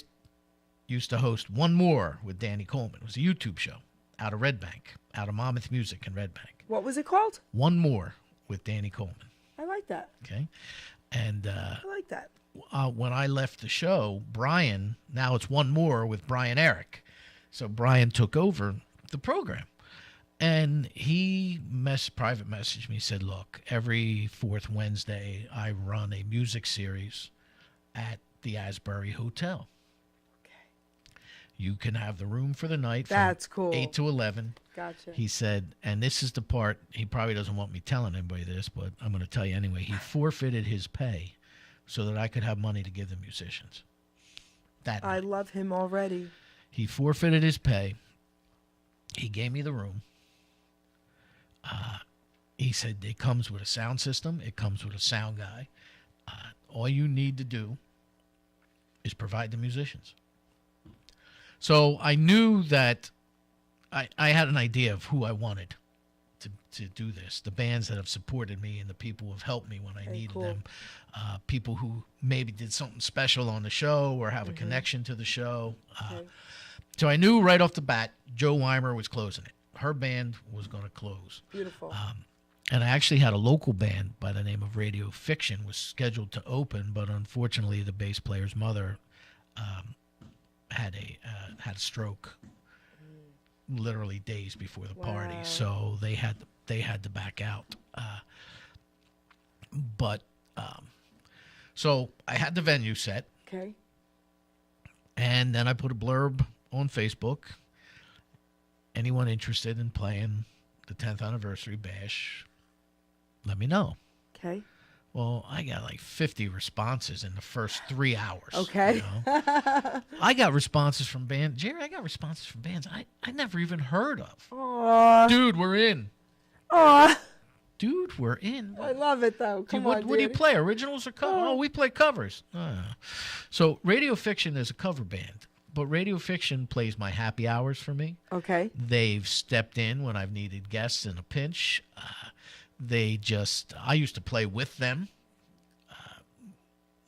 used to host One More with Danny Coleman. It was a YouTube show out of Red Bank, out of Monmouth Music in Red Bank. What was it called? One More with Danny Coleman. I like that. Okay. And I like that. when I left the show, Brian, now it's One More with Brian Eric. So Brian took over the program. And he private messaged me, said, look, every fourth Wednesday I run a music series at the Asbury Hotel. Okay. You can have the room for the night from That's cool. 8 to 11. Gotcha. He said, and this is the part, he probably doesn't want me telling anybody this, but I'm going to tell you anyway. He forfeited his pay so that I could have money to give the musicians. That I night. love him already. He forfeited his pay. He gave me the room. He said it comes with a sound system. It comes with a sound guy. All you need to do is provide the musicians. So I knew that I had an idea of who I wanted to do this. The bands that have supported me and the people who have helped me when I needed cool. them. People who maybe did something special on the show or have a connection to the show. Okay. So I knew right off the bat Joe Weimer was closing it. Her band was going to close. Beautiful. And I actually had a local band by the name of Radio Fiction was scheduled to open, but unfortunately the bass player's mother had a stroke literally days before the party, Wow. so they had to back out. So I had the venue set, Okay. and then I put a blurb on Facebook. Anyone interested in playing the 10th anniversary bash, let me know. Okay. Well, I got like 50 responses in the first 3 hours. Okay. You know? I got responses from bands. Jerry, I got responses from bands I never even heard of. Aw. Dude, we're in. Aw. dude, we're in. I love it, though. Come on, what do you dude. play? Originals or covers? Oh, we play covers. So Radio Fiction is a cover band, but Radio Fiction plays my happy hours for me. Okay. They've stepped in when I've needed guests in a pinch. I used to play with them.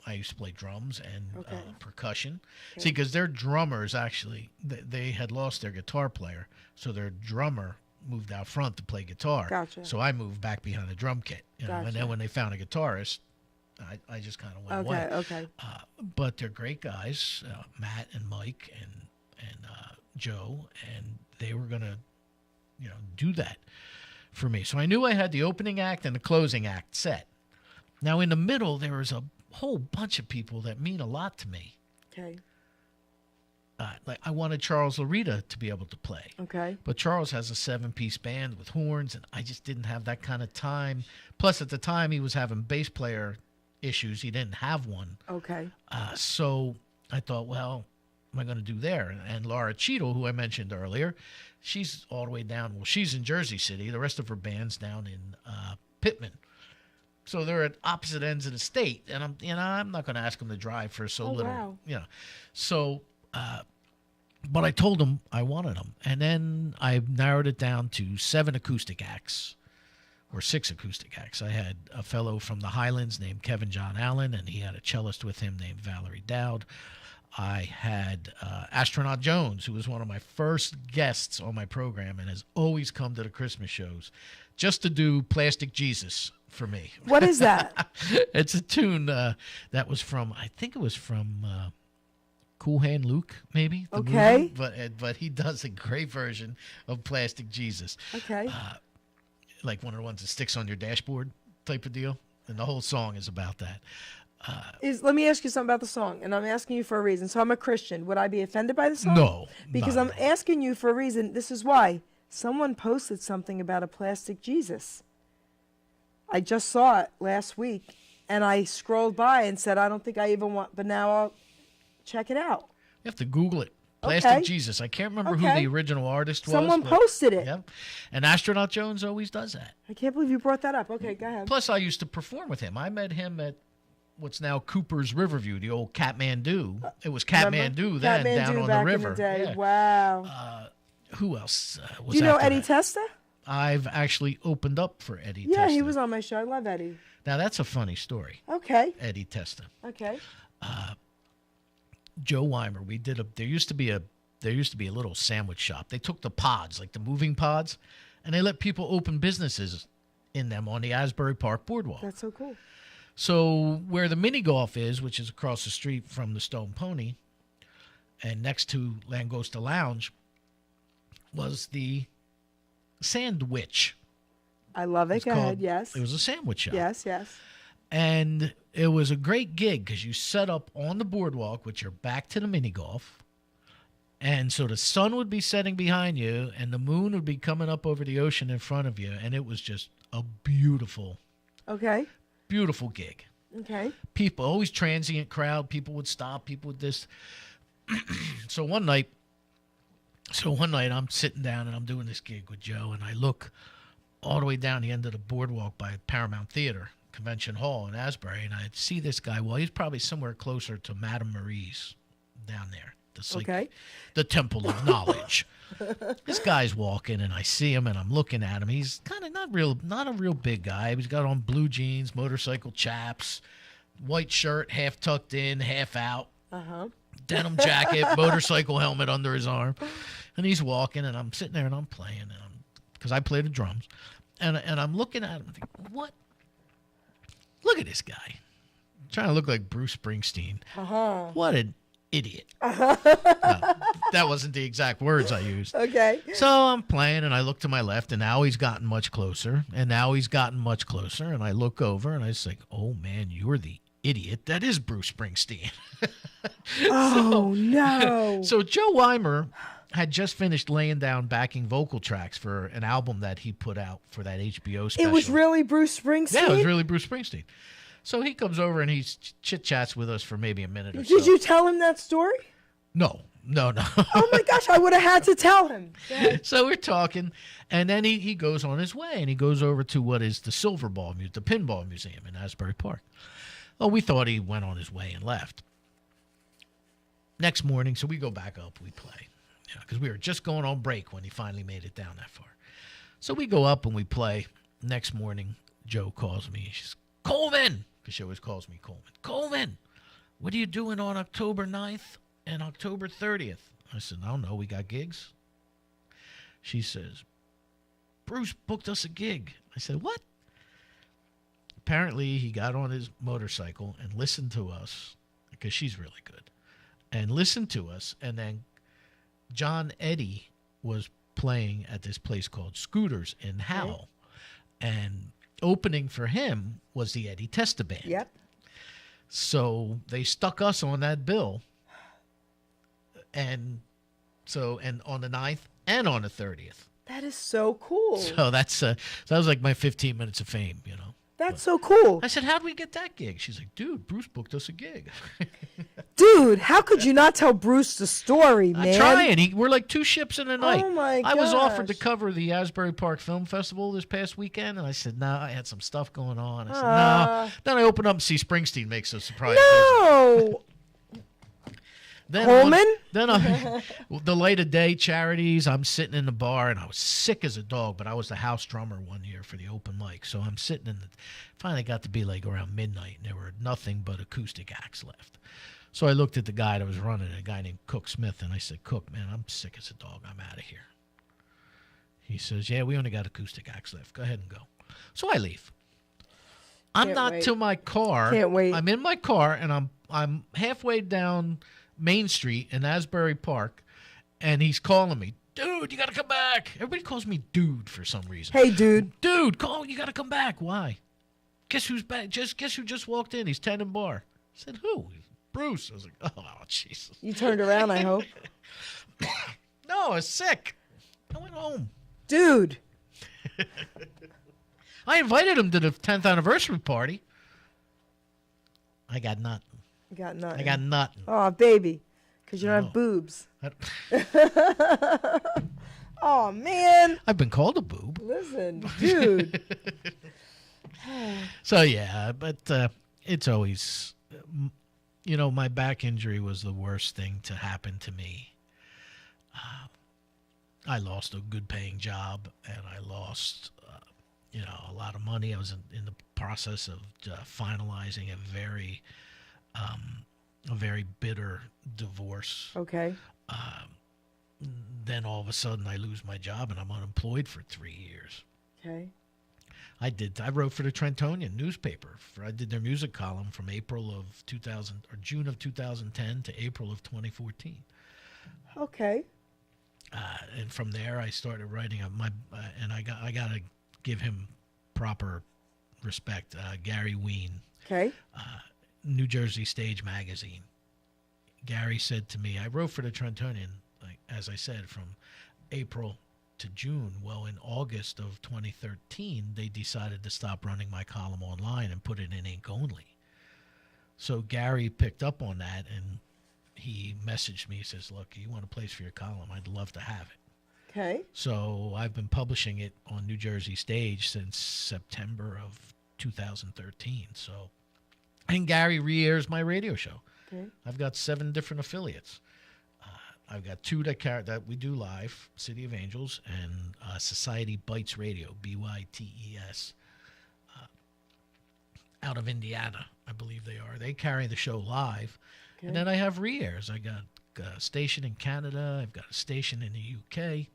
I used to play drums and percussion. Okay. See, because their drummers actually, they had lost their guitar player, so their drummer moved out front to play guitar. Gotcha. So I moved back behind the drum kit. Gotcha. And then when they found a guitarist, I just kind of went away. Okay. But they're great guys, Matt and Mike and Joe, and they were going to, do that for me. So I knew I had the opening act and the closing act set. Now in the middle, there was a whole bunch of people that mean a lot to me. Okay. Like I wanted Charles Larita to be able to play. Okay. But Charles has a 7-piece band with horns, and I just didn't have that kind of time. Plus, at the time, he was having bass player issues. He didn't have one. Okay. So I thought, well, what am I going to do there? And Laura Cheadle, who I mentioned earlier, she's all the way down. Well, she's in Jersey City. The rest of her band's down in Pittman. So they're at opposite ends of the state, and I'm not going to ask them to drive for so little. Wow. So, but I told them I wanted them, and then I narrowed it down to 7 acoustic acts, or 6 acoustic acts. I had a fellow from the Highlands named Kevin John Allen, and he had a cellist with him named Valerie Dowd. I had Astronaut Jones, who was one of my first guests on my program and has always come to the Christmas shows just to do Plastic Jesus for me. What is that? It's a tune that was from, I think it was from Cool Hand Luke, maybe. The Okay. movie. But he does a great version of Plastic Jesus. Okay. Like one of the ones that sticks on your dashboard type of deal. And the whole song is about that. Let me ask you something about the song, and I'm asking you for a reason. So I'm a Christian. Would I be offended by the song? No. Because not I'm at all. asking you for a reason. This is why. Someone posted something about a plastic Jesus. I just saw it last week, and I scrolled by and said, I don't think I even want, but now I'll check it out. You have to Google it. Plastic Okay. Jesus. I can't remember who Okay. the original artist was. Someone but- posted it. Yep. And Astronaut Jones always does that. I can't believe you brought that up. Okay, go ahead. Plus, I used to perform with him. I met him at what's now Cooper's Riverview, the old Kathmandu. It was Kathmandu then, Kathmandu down on back the river. In the day. Yeah. Wow. Who else was Do you know after Eddie that? Testa? I've actually opened up for Eddie Yeah, Testa. he was on my show. I love Eddie. Now, that's a funny story, Okay. Eddie Testa. Okay. Joe Weimer, there used to be a little sandwich shop. They took the pods, like the moving pods, and they let people open businesses in them on the Asbury Park Boardwalk. That's so cool. So where the mini golf is, which is across the street from the Stone Pony, and next to Langosta Lounge, was the Sandwich. I love it. It's Go called- ahead. Yes. It was a sandwich shop. Yes, yes. And it was a great gig because you set up on the boardwalk with your back to the mini golf. And so the sun would be setting behind you and the moon would be coming up over the ocean in front of you. And it was just a beautiful, Okay. beautiful gig. Okay. People, always transient crowd. People would stop. People would this. So one night I'm sitting down and I'm doing this gig with Joe. And I look all the way down the end of the boardwalk by Paramount Theater Convention Hall in Asbury, and I see this guy. Well, he's probably somewhere closer to Madame Marie's down there. It's like Okay. the Temple of Knowledge. This guy's walking, and I see him, and I'm looking at him. He's kind of not a real big guy. He's got on blue jeans, motorcycle chaps, white shirt, half tucked in, half out, denim jacket, motorcycle helmet under his arm, and he's walking, and I'm sitting there, and I'm playing, because I play the drums, and I'm looking at him, and thinking, what? Look at this guy. Trying to look like Bruce Springsteen. What an idiot. No, that wasn't the exact words I used. Okay. So I'm playing, and I look to my left, and now he's gotten much closer, and now he's gotten much closer, and I look over, and I was like, oh, man, you're the idiot. That is Bruce Springsteen. Oh, no. So Joe Weimer had just finished laying down backing vocal tracks for an album that he put out for that HBO special. It was really Bruce Springsteen? Yeah, it was really Bruce Springsteen. So he comes over and he chit-chats with us for maybe a minute or so. Did you tell him that story? No. No. Oh my gosh, I would have had to tell him. Go ahead. So we're talking, and then he goes on his way, and he goes over to what is the the Pinball Museum in Asbury Park. Well, we thought he went on his way and left. Next morning, so we go back up, we play, because we were just going on break when he finally made it down that far. So we go up and we play. Next morning, Joe calls me. She's, Coleman, because she always calls me Coleman. Coleman, what are you doing on October 9th and October 30th? I said, I don't know, we got gigs. She says, Bruce booked us a gig. I said, what? Apparently, he got on his motorcycle and listened to us, because she's really good, and listened to us, and then John Eddy was playing at this place called Scooters in Howell, and opening for him was the Eddie Testa Band. Yep. So they stuck us on that bill, and on the 9th and on the 30th. That is so cool. So that was like my 15 minutes of fame, That's so cool. I said, how'd we get that gig? She's like, dude, Bruce booked us a gig. Dude, how could you not tell Bruce the story, man? I'm trying. We're like two ships in a night. Oh, my I was offered to gosh. cover the Asbury Park Film Festival this past weekend, and I said, no, I had some stuff going on. I said, no. Then I open up and see Springsteen makes a surprise visit. No. Then Coleman? The light of day charities, I'm sitting in the bar, and I was sick as a dog, but I was the house drummer one year for the open mic. So I'm sitting finally got to be like around midnight, and there were nothing but acoustic acts left. So I looked at the guy that was running, a guy named Cook Smith, and I said, Cook, man, I'm sick as a dog. I'm out of here. He says, yeah, we only got acoustic acts left. Go ahead and go. So I leave. I'm Can't not wait. to my car. Can't wait. I'm in my car, and I'm halfway down Main Street in Asbury Park, and he's calling me, dude, you got to come back. Everybody calls me dude for some reason. Hey, dude. Dude, you got to come back. Why? Guess who's back? Guess who just walked in? He's tending bar. I said, who? Bruce. I was like, oh, Jesus. You turned around, I hope. No, I was sick. I went home. Dude. I invited him to the 10th anniversary party. I got nothing. You got nothing. I got nothing. Oh, baby. Because you don't No. have boobs. Oh, man. I've been called a boob. Listen, dude. So, yeah, but it's always, my back injury was the worst thing to happen to me. I lost a good paying job, and I lost, a lot of money. I was in the process of finalizing a very bitter divorce. Okay. Then all of a sudden I lose my job and I'm unemployed for 3 years. Okay. I wrote for the Trentonian newspaper. I did their music column from June of 2010 to April of 2014. Okay. And from there I started writing and I got to give him proper respect. Gary Ween, Okay. New Jersey Stage Magazine. Gary said to me, I wrote for the Trentonian, like as I said, from April to June. Well, in August of 2013, they decided to stop running my column online and put it in ink only. So Gary picked up on that, and he messaged me. He says, look, you want a place for your column? I'd love to have it. Okay. So I've been publishing it on New Jersey Stage since September of 2013. So, and Gary re-airs my radio show. Okay. I've got 7 different affiliates. I've got 2 that we do live, City of Angels, and Society Bites Radio, BYTES, out of Indiana, I believe they are. They carry the show live. Okay. And then I have re-airs. I got a station in Canada. I've got a station in the UK.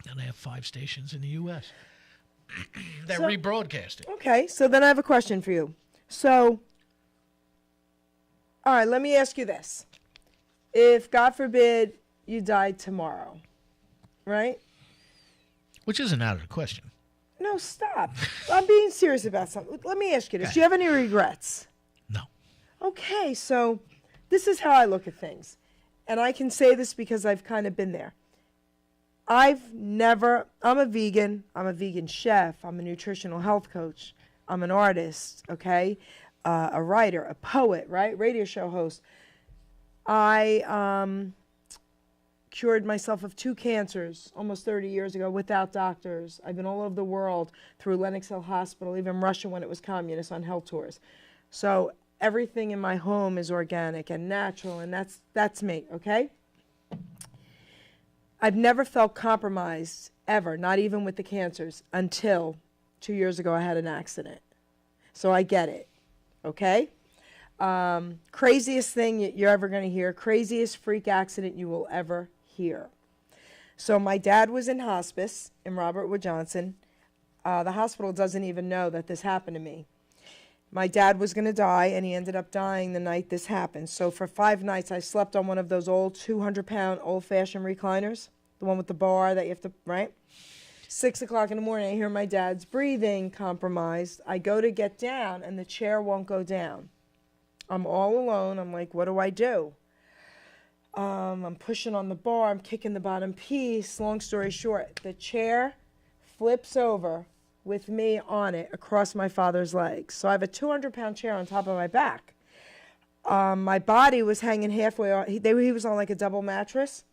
And I have 5 stations in the U.S. that So- rebroadcast it. Okay. So then I have a question for you. So, all right, let me ask you this. If, God forbid, you died tomorrow, right? Which isn't out of the question. No, stop. I'm being serious about something. Let me ask you this. Do you have any regrets? No. Okay, so this is how I look at things. And I can say this because I've kind of been there. I'm a vegan chef, I'm a nutritional health coach, I'm an artist, okay? A writer, a poet, right? Radio show host. I cured myself of 2 cancers almost 30 years ago without doctors. I've been all over the world through Lenox Hill Hospital, even Russia when it was communist, on health tours. So everything in my home is organic and natural, and that's me, okay? I've never felt compromised, ever, not even with the cancers, until 2 years ago I had an accident. So I get it, okay? Craziest thing you're ever going to hear, craziest freak accident you will ever hear. So my dad was in hospice in Robert Wood Johnson. The hospital doesn't even know that this happened to me. My dad was going to die, and he ended up dying the night this happened. So for 5 nights, I slept on one of those old 200-pound old-fashioned recliners, the one with the bar that you have to, right? 6 o'clock in the morning, I hear my dad's breathing compromised. I go to get down, and the chair won't go down. I'm all alone. I'm like, what do I do? I'm pushing on the bar. I'm kicking the bottom piece. Long story short, the chair flips over with me on it across my father's legs. So I have a 200-pound chair on top of my back. My body was hanging halfway off. He was on like a double mattress.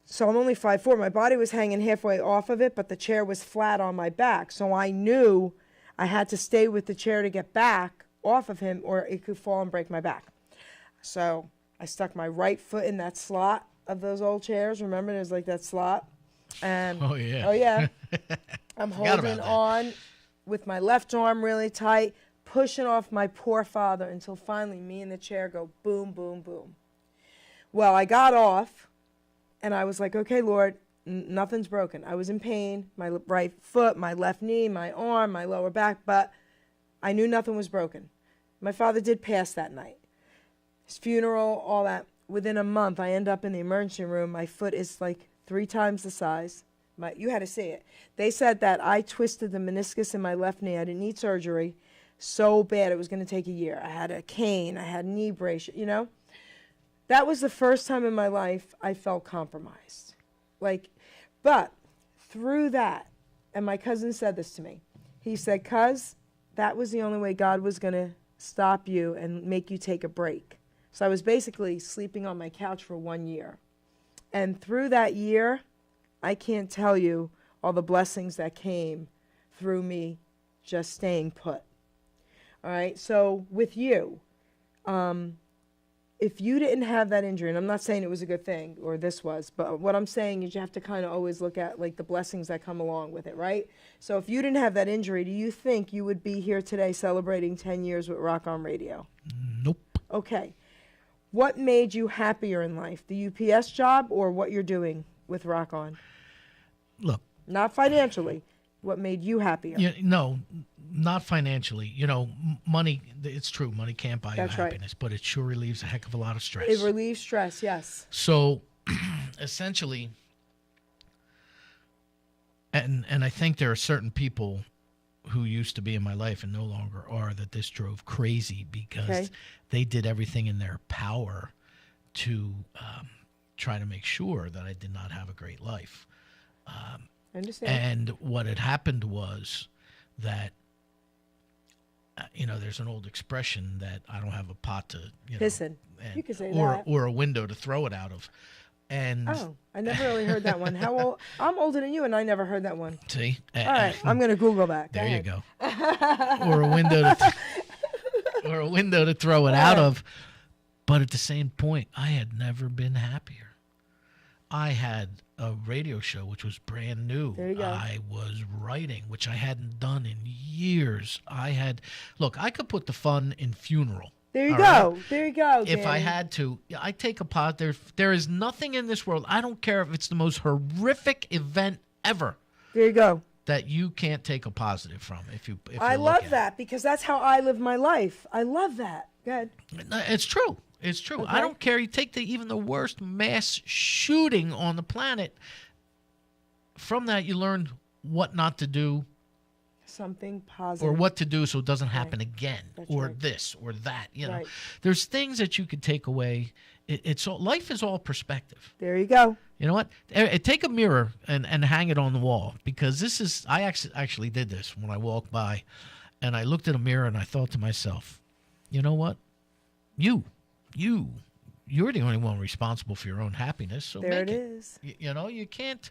So I'm only 5'4". My body was hanging halfway off of it, but the chair was flat on my back. So I knew I had to stay with the chair to get back off of him, or it could fall and break my back. So I stuck my right foot in that slot of those old chairs. Remember, there's like that slot. And Oh, yeah. Oh, yeah. I'm Forgot holding about that. on with my left arm really tight, pushing off my poor father until finally me and the chair go boom, boom, boom. Well, I got off, and I was like, okay, Lord, nothing's broken. I was in pain, my right foot, my left knee, my arm, my lower back, but I knew nothing was broken. My father did pass that night. His funeral, all that. Within a month, I end up in the emergency room. My foot is like 3 times the size. You had to see it. They said that I twisted the meniscus in my left knee. I didn't need surgery so bad it was going to take a year. I had a cane. I had knee brace, you know. That was the first time in my life I felt compromised. But through that, and my cousin said this to me. He said, "Cuz, that was the only way God was going to stop you and make you take a break." So I was basically sleeping on my couch for 1 year. And through that year, I can't tell you all the blessings that came through me just staying put. All right, so with you, if you didn't have that injury, and I'm not saying it was a good thing, or this was, but what I'm saying is you have to kind of always look at like the blessings that come along with it, right? So if you didn't have that injury, do you think you would be here today celebrating 10 years with Rock On Radio? Nope. Okay. What made you happier in life, the UPS job or what you're doing with Rock On? Look. Not financially. What made you happier? No, not financially. You know, money, it's true. Money can't buy That's you right. happiness, but it sure relieves a heck of a lot of stress. It relieves stress, yes. So, essentially, and I think there are certain people who used to be in my life and no longer are that this drove crazy because Okay. they did everything in their power to try to make sure that I did not have a great life. I understand. And what had happened was that, there's an old expression that I don't have a pot to, Listen, and- you could say or, that. or a window to throw it out of. And Oh, I never really heard that one. How old? I'm older than you, and I never heard that one. see, All right, I'm going to Google that. there you ahead. go. Or a window to throw it out of. But at the same point, I had never been happier. I had a radio show which was brand new. There you go. I was writing, which I hadn't done in years. I could put the fun in funeral. There you all go. right? There you go. If I Danny. had to, I take a pot. There is nothing in this world. I don't care if it's the most horrific event ever There you go. that you can't take a positive from. If I you look love at that because that's how I live my life. I love that. Good. it. It's true. It's true. Okay. I don't care. You take even the worst mass shooting on the planet. From that, you learn what not to do Something positive. or what to do so it doesn't happen again, That's or right. this or that. Right. There's things that you could take away. Life is all perspective. There you go. You know what? Take a mirror and hang it on the wall because I actually did this when I walked by, and I looked in a mirror and I thought to myself, you know what? You you're the only one responsible for your own happiness. So There make it is. You know, you can't.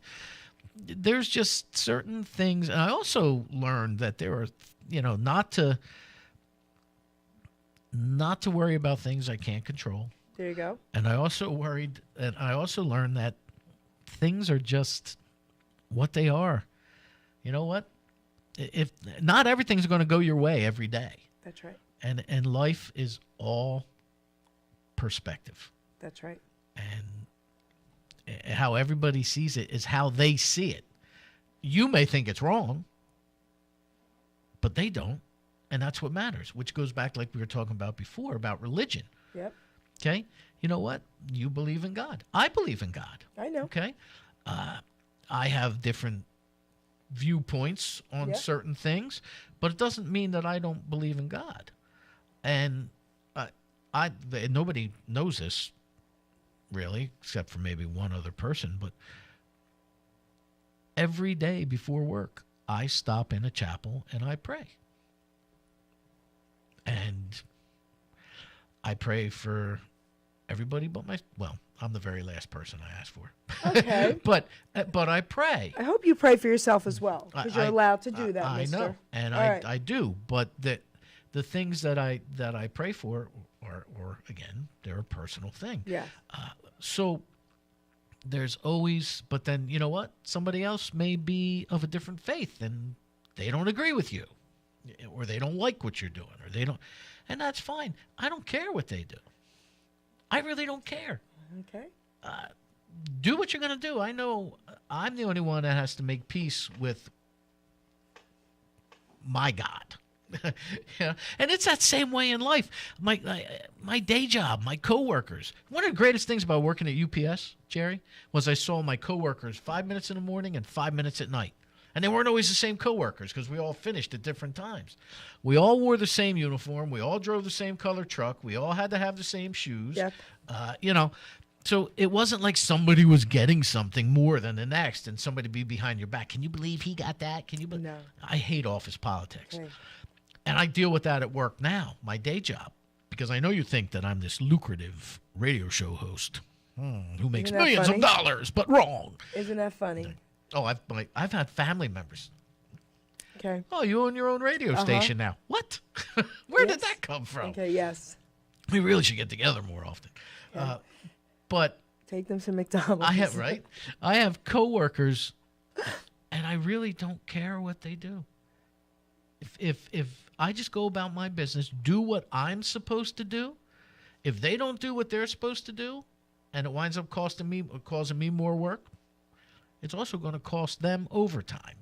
There's just certain things, and I also learned that there are, you know, not to worry about things I can't control. There you go. And I also learned that things are just what they are. You know what? If not everything's going to go your way every day. That's right. And life is all perspective. That's right. And how everybody sees it is how they see it. You may think it's wrong, but they don't. And that's what matters, which goes back like we were talking about before about religion. Yep. Okay? You know what? You believe in God. I believe in God. I know. Okay? I have different viewpoints on certain things, but it doesn't mean that I don't believe in God. And nobody knows this, really, except for maybe one other person, but every day before work, I stop in a chapel and I pray. And I pray for everybody but I'm the very last person I ask for. Okay. but I pray. I hope you pray for yourself as well, because you're allowed to do that, I mister. know, and All right. I do. But the things that I pray for are again, they're a personal thing. Yeah. So there's always, but then you know what? Somebody else may be of a different faith, and they don't agree with you, or they don't like what you're doing, or they don't, and that's fine. I don't care what they do. I really don't care. Okay. Do what you're going to do. I know I'm the only one that has to make peace with my God. Yeah, and it's that same way in life. My day job, my coworkers. One of the greatest things about working at UPS, Jerry, was I saw my coworkers 5 minutes in the morning and 5 minutes at night. And they weren't always the same coworkers because we all finished at different times. We all wore the same uniform. We all drove the same color truck. We all had to have the same shoes. Yep. You know, so it wasn't like somebody was getting something more than the next and somebody be behind your back. Can you believe he got that? Can you? No. I hate office politics. Okay. And I deal with that at work now, my day job, because I know you think that I'm this lucrative radio show host who makes Isn't that millions funny? of dollars, but wrong. Isn't that funny? Oh, I've had family members. Okay. Oh, you own your own radio station now. What? Where did Yes. that come from? Okay, yes. We really should get together more often. But Take them to McDonald's. I have coworkers, and I really don't care what they do. If I just go about my business, do what I'm supposed to do, if they don't do what they're supposed to do, and it winds up causing me more work, it's also going to cost them overtime.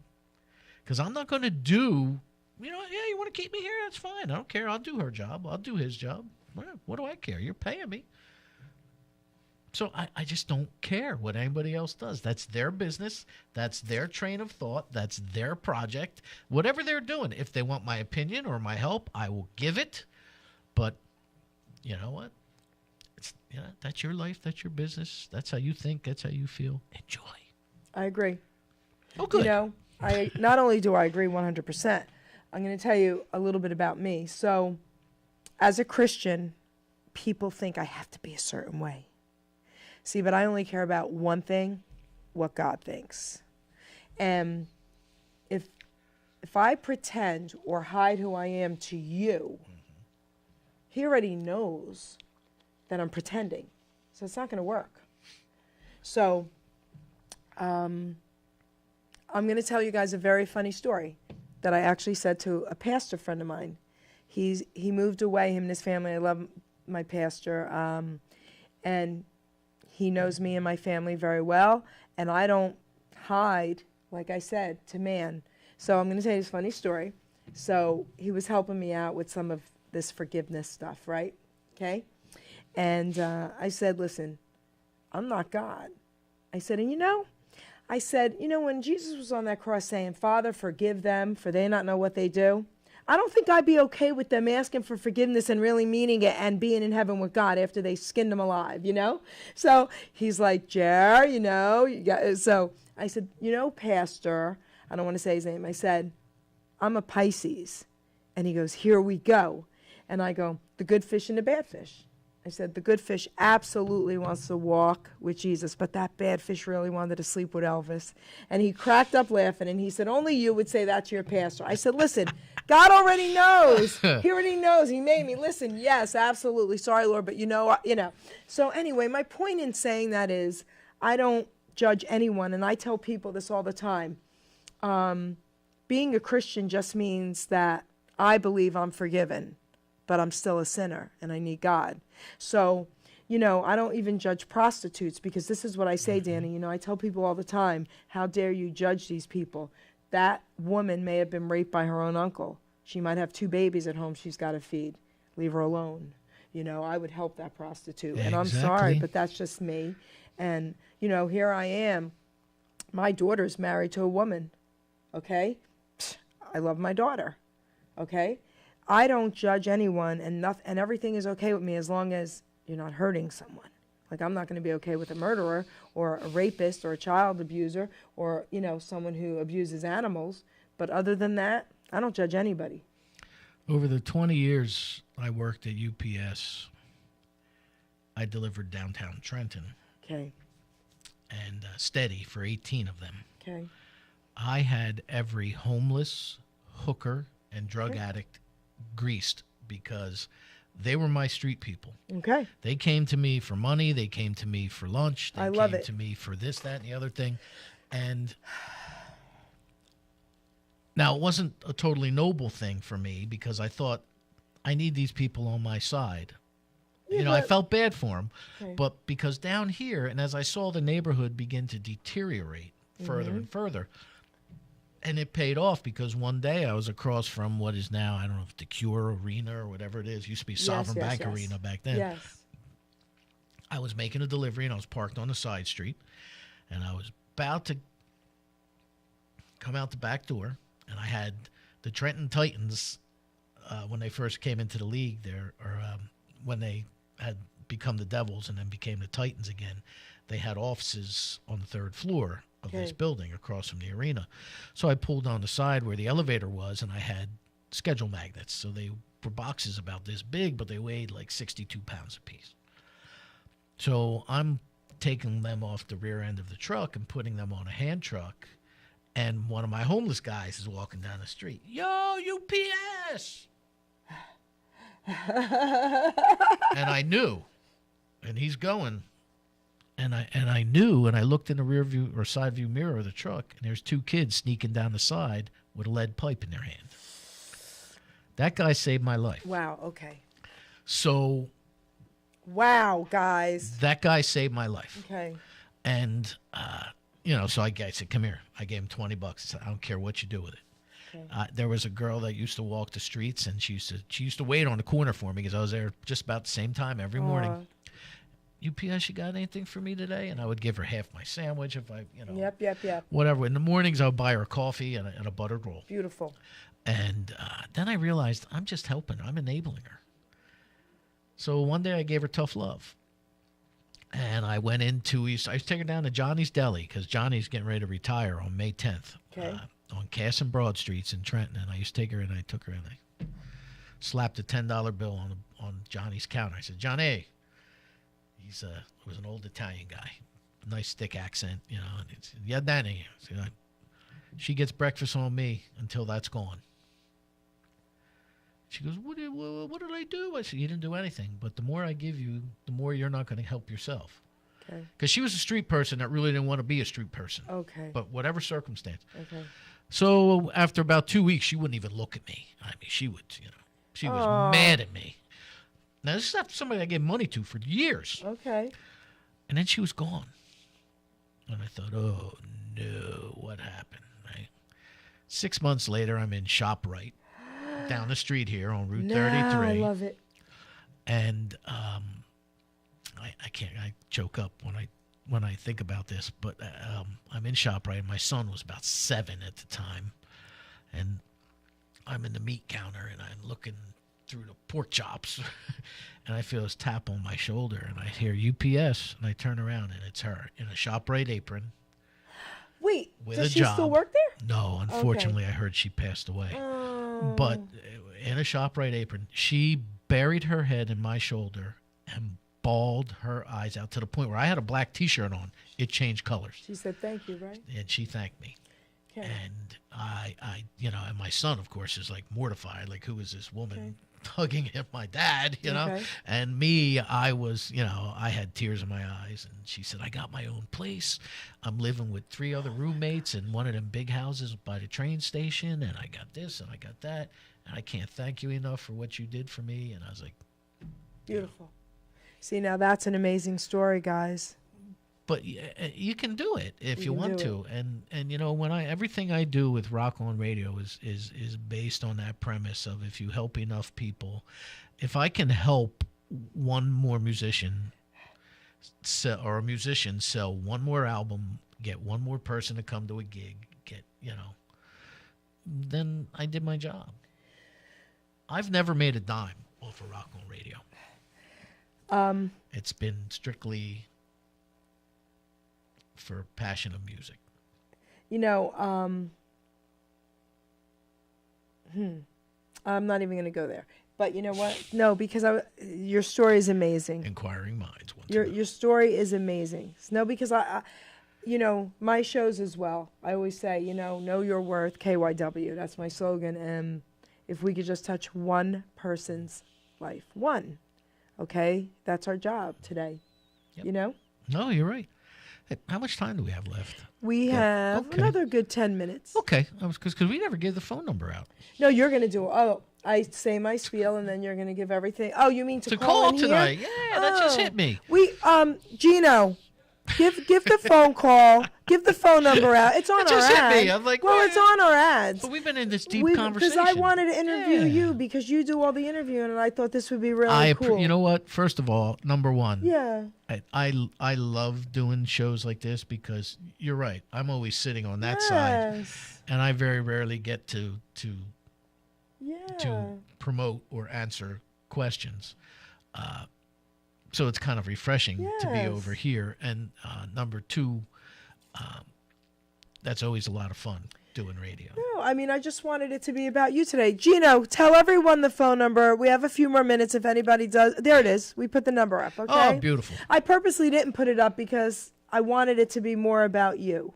Because I'm not going to do, you want to keep me here? That's fine. I don't care. I'll do her job. I'll do his job. What do I care? You're paying me. So I just don't care what anybody else does. That's their business. That's their train of thought. That's their project. Whatever they're doing. If they want my opinion or my help, I will give it. But you know what? That's your life. That's your business. That's how you think. That's how you feel. Enjoy. I agree. Oh, good. You know, I not only do I agree 100%, I'm going to tell you a little bit about me. So, as a Christian, people think I have to be a certain way. See, but I only care about one thing, what God thinks. And if I pretend or hide who I am to you, he already knows that I'm pretending. So it's not going to work. So I'm going to tell you guys a very funny story that I actually said to a pastor friend of mine. He moved away, him and his family. I love my pastor. And he knows me and my family very well. And I don't hide, like I said, to man. So I'm going to tell you this funny story. So he was helping me out with some of this forgiveness stuff, right? Okay? And I said, listen, I'm not God. I said, and I said, when Jesus was on that cross saying, Father, forgive them, for they not know what they do, I don't think I'd be okay with them asking for forgiveness and really meaning it and being in heaven with God after they skinned him alive, So he's like, Jer, so I said, Pastor, I don't want to say his name. I said, I'm a Pisces. And he goes, here we go. And I go, the good fish and the bad fish. I said, the good fish absolutely wants to walk with Jesus, but that bad fish really wanted to sleep with Elvis. And he cracked up laughing, and he said, only you would say that to your pastor. I said, listen, God already knows. He already knows. He made me. Listen, yes, absolutely. Sorry, Lord, but you know. So anyway, my point in saying that is I don't judge anyone, and I tell people this all the time. Being a Christian just means that I believe I'm forgiven, but I'm still a sinner, and I need God. So, I don't even judge prostitutes, because this is what I say, Danny. I tell people all the time, how dare you judge these people? That woman may have been raped by her own uncle. She might have 2 babies at home she's got to feed. Leave her alone. I would help that prostitute. And I'm sorry, but that's just me. And, here I am. My daughter's married to a woman, okay? I love my daughter, okay? I don't judge anyone, and everything is okay with me as long as you're not hurting someone. Like, I'm not going to be okay with a murderer or a rapist or a child abuser or, someone who abuses animals. But other than that, I don't judge anybody. Over the 20 years I worked at UPS, I delivered downtown Trenton. Okay. And steady for 18 of them. Okay. I had every homeless, hooker, and drug addict greased because they were my street people. Okay. They came to me for money. They came to me for lunch. They I love came it. to me for this, that, and the other thing. And now it wasn't a totally noble thing for me because I thought I need these people on my side. I felt bad for them. Okay. But because down here, and as I saw the neighborhood begin to deteriorate further and further, and it paid off because one day I was across from what is now, I don't know if the Cure Arena or whatever it is. It used to be Sovereign Bank Arena back then. Yes. I was making a delivery and I was parked on the side street. And I was about to come out the back door. And I had the Trenton Titans, when they first came into the league there, or when they had become the Devils and then became the Titans again, they had offices on the 3rd floor of this building across from the arena. So I pulled on the side where the elevator was, and I had schedule magnets. So they were boxes about this big, but they weighed like 62 pounds apiece. So I'm taking them off the rear end of the truck and putting them on a hand truck, and one of my homeless guys is walking down the street. Yo, UPS! And I knew, and he's going. And I knew, and I looked in the rear view or side view mirror of the truck, and there's 2 kids sneaking down the side with a lead pipe in their hand. That guy saved my life. Wow, okay. So. Wow, guys. That guy saved my life. Okay. And, so I said, come here. I gave him $20. I said, I don't care what you do with it. Okay. There was a girl that used to walk the streets, and she used to wait on the corner for me because I was there just about the same time every morning. UPS, you got anything for me today? And I would give her half my sandwich if I, Yep. Whatever. In the mornings, I would buy her coffee and a buttered roll. Beautiful. And then I realized I'm just helping her. I'm enabling her. So one day I gave her tough love. And I went into, I used to take her down to Johnny's Deli because Johnny's getting ready to retire on May 10th. Okay. On Cass and Broad Streets in Trenton. And I used to take her and I took her and I slapped a $10 bill on Johnny's counter. I said, Johnny. He was an old Italian guy, nice thick accent, And it's, yeah, Danny. So she gets breakfast on me until that's gone. She goes, what did I do? I said, you didn't do anything. But the more I give you, the more you're not going to help yourself. Okay. Because she was a street person that really didn't want to be a street person. Okay. But whatever circumstance. Okay. So after about 2 weeks, she wouldn't even look at me. I mean, she would, she was mad at me. Now, this is after somebody I gave money to for years. Okay. And then she was gone. And I thought, oh, no, what happened? Right? 6 months later, I'm in ShopRite down the street here on Route 33. I love it. And I can't, I choke up when I think about this, but I'm in ShopRite. And my son was about 7 at the time. And I'm in the meat counter, and I'm looking through the pork chops, and I feel this tap on my shoulder, and I hear UPS, and I turn around, and it's her in a ShopRite apron. Wait, with does a she job. still work there? No, unfortunately, I heard she passed away. But in a ShopRite apron, she buried her head in my shoulder and bawled her eyes out to the point where I had a black T-shirt on. It changed colors. She said thank you, right? And she thanked me. Okay. And I, and my son, of course, is like mortified. Like, who is this woman tugging at my dad, Okay. And me, I was, I had tears in my eyes. And she said, I got my own place. I'm living with 3 other roommates in one of them big houses by the train station. And I got this and I got that. And I can't thank you enough for what you did for me. And I was like, Beautiful. See, now that's an amazing story, guys. but you can do it if you can want do to. And when everything I do with Rock On Radio is based on that premise of, if you help enough people, if I can help one more musician sell one more album, get one more person to come to a gig, then I did my job. I've never made a dime off of Rock On Radio. It's been strictly for passion of music. I'm not even going to go there. But you know what? No, because your story is amazing. Inquiring minds. Your story is amazing. No, because I my shows as well. I always say, know your worth, KYW. That's my slogan. And if we could just touch one person's life, one, okay, that's our job today. Yep. No, you're right. Hey, how much time do we have left? We have another good 10 minutes. Okay, because we never gave the phone number out. No, you're going to do it. Oh, I say my spiel, and then you're going to give everything. Oh, you mean to call in tonight? Here? Yeah, that just hit me. Gino, give the phone call. Give the phone number out. It's on That our just hit ad. me. I'm like, well, what? it's on our ads. But we've been in this deep conversation. Because I wanted to interview Yeah. you because you do all the interviewing, and I thought this would be really cool. You know what? First of all, number one. Yeah. I love doing shows like this because you're right. I'm always sitting on that side, Yes. and I very rarely get to Yeah. promote or answer questions. So it's kind of refreshing to be Yes. over here. And number two, that's always a lot of fun doing radio. No, I just wanted it to be about you today. Gino, tell everyone the phone number. We have a few more minutes if anybody does. There it is. We put the number up, okay? Oh, beautiful. I purposely didn't put it up because I wanted it to be more about you,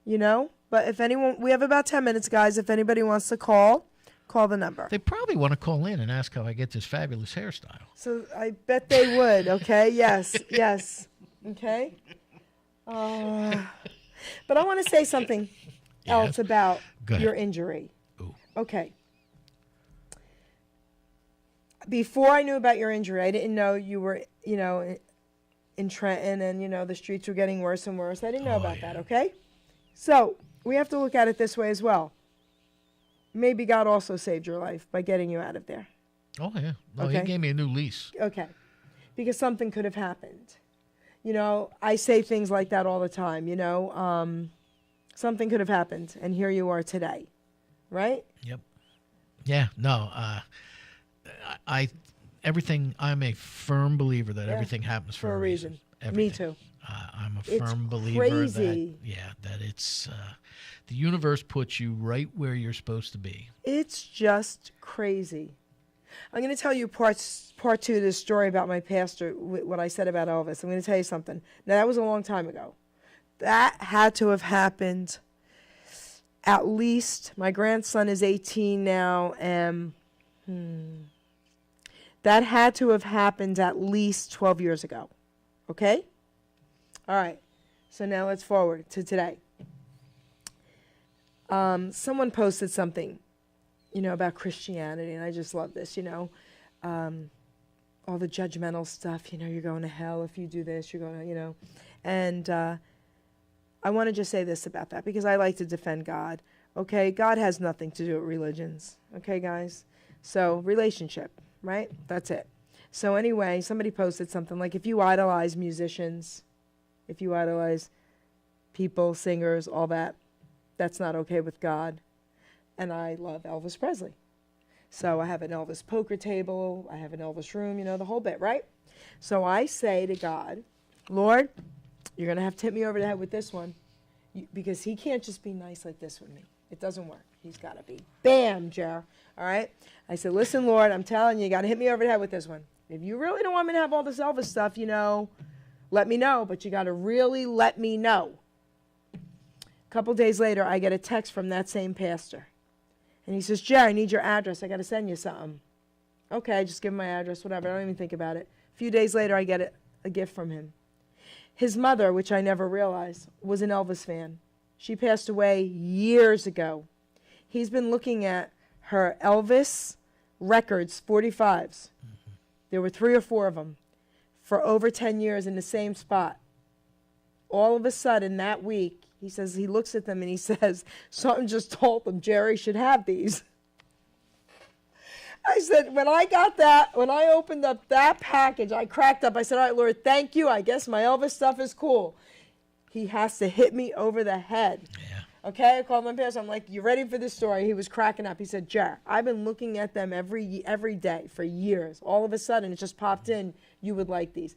But if anyone, we have about 10 minutes, guys. If anybody wants to call the number. They probably want to call in and ask how I get this fabulous hairstyle. So I bet they would, okay? Yes, yes, okay? But I want to say something else about Go ahead. your injury. Ooh. Okay. Before I knew about your injury, I didn't know you were, in Trenton and, the streets were getting worse and worse. I didn't know about that, okay? So we have to look at it this way as well. Maybe God also saved your life by getting you out of there. Oh, yeah. No, Okay. He gave me a new lease. Okay. Because something could have happened. I say things like that all the time, something could have happened, and here you are today, right? Yep. Yeah, no. I'm a firm believer that everything happens for a reason. Me Everything. too. I'm a It's firm believer crazy. that it's the universe puts you right where you're supposed to be. It's just crazy. I'm going to tell you part two of this story about my pastor, what I said about Elvis. I'm going to tell you something. Now, that was a long time ago. That had to have happened at least, my grandson is 18 now, and that had to have happened at least 12 years ago. Okay? All right. So now let's forward to today. Someone posted something, about Christianity, and I just love this, all the judgmental stuff, you're going to hell if you do this, you're going to, and I want to just say this about that because I like to defend God, okay? God has nothing to do with religions, okay, guys? So, relationship, right? That's it. So anyway, somebody posted something like, if you idolize musicians, if you idolize people, singers, all that, that's not okay with God. And I love Elvis Presley. So I have an Elvis poker table, I have an Elvis room, the whole bit, right? So I say to God, Lord, you're going to have to hit me over the head with this one because he can't just be nice like this with me. It doesn't work. He's got to be bam, Jer. All right? I said, listen, Lord, I'm telling you, you got to hit me over the head with this one. if you really don't want me to have all this Elvis stuff, let me know. But you got to really let me know. A couple days later, I get a text from that same pastor. And he says, Jerry, I need your address. I got to send you something. Okay, just give him my address, whatever. I don't even think about it. A few days later, I get a gift from him. His mother, which I never realized, was an Elvis fan. She passed away years ago. He's been looking at her Elvis records, 45s. There were 3 or 4 of them for over 10 years in the same spot. All of a sudden, that week, he says he looks at them and he says, something just told them Jerry should have these. I said, when I opened up that package, I cracked up. I said, all right, Lord, thank you. I guess my Elvis stuff is cool. He has to hit me over the head. Yeah. Okay, I called my pastor. I'm like, you ready for this story? He was cracking up. He said, Jer, I've been looking at them every day for years. All of a sudden, it just popped in. You would like these.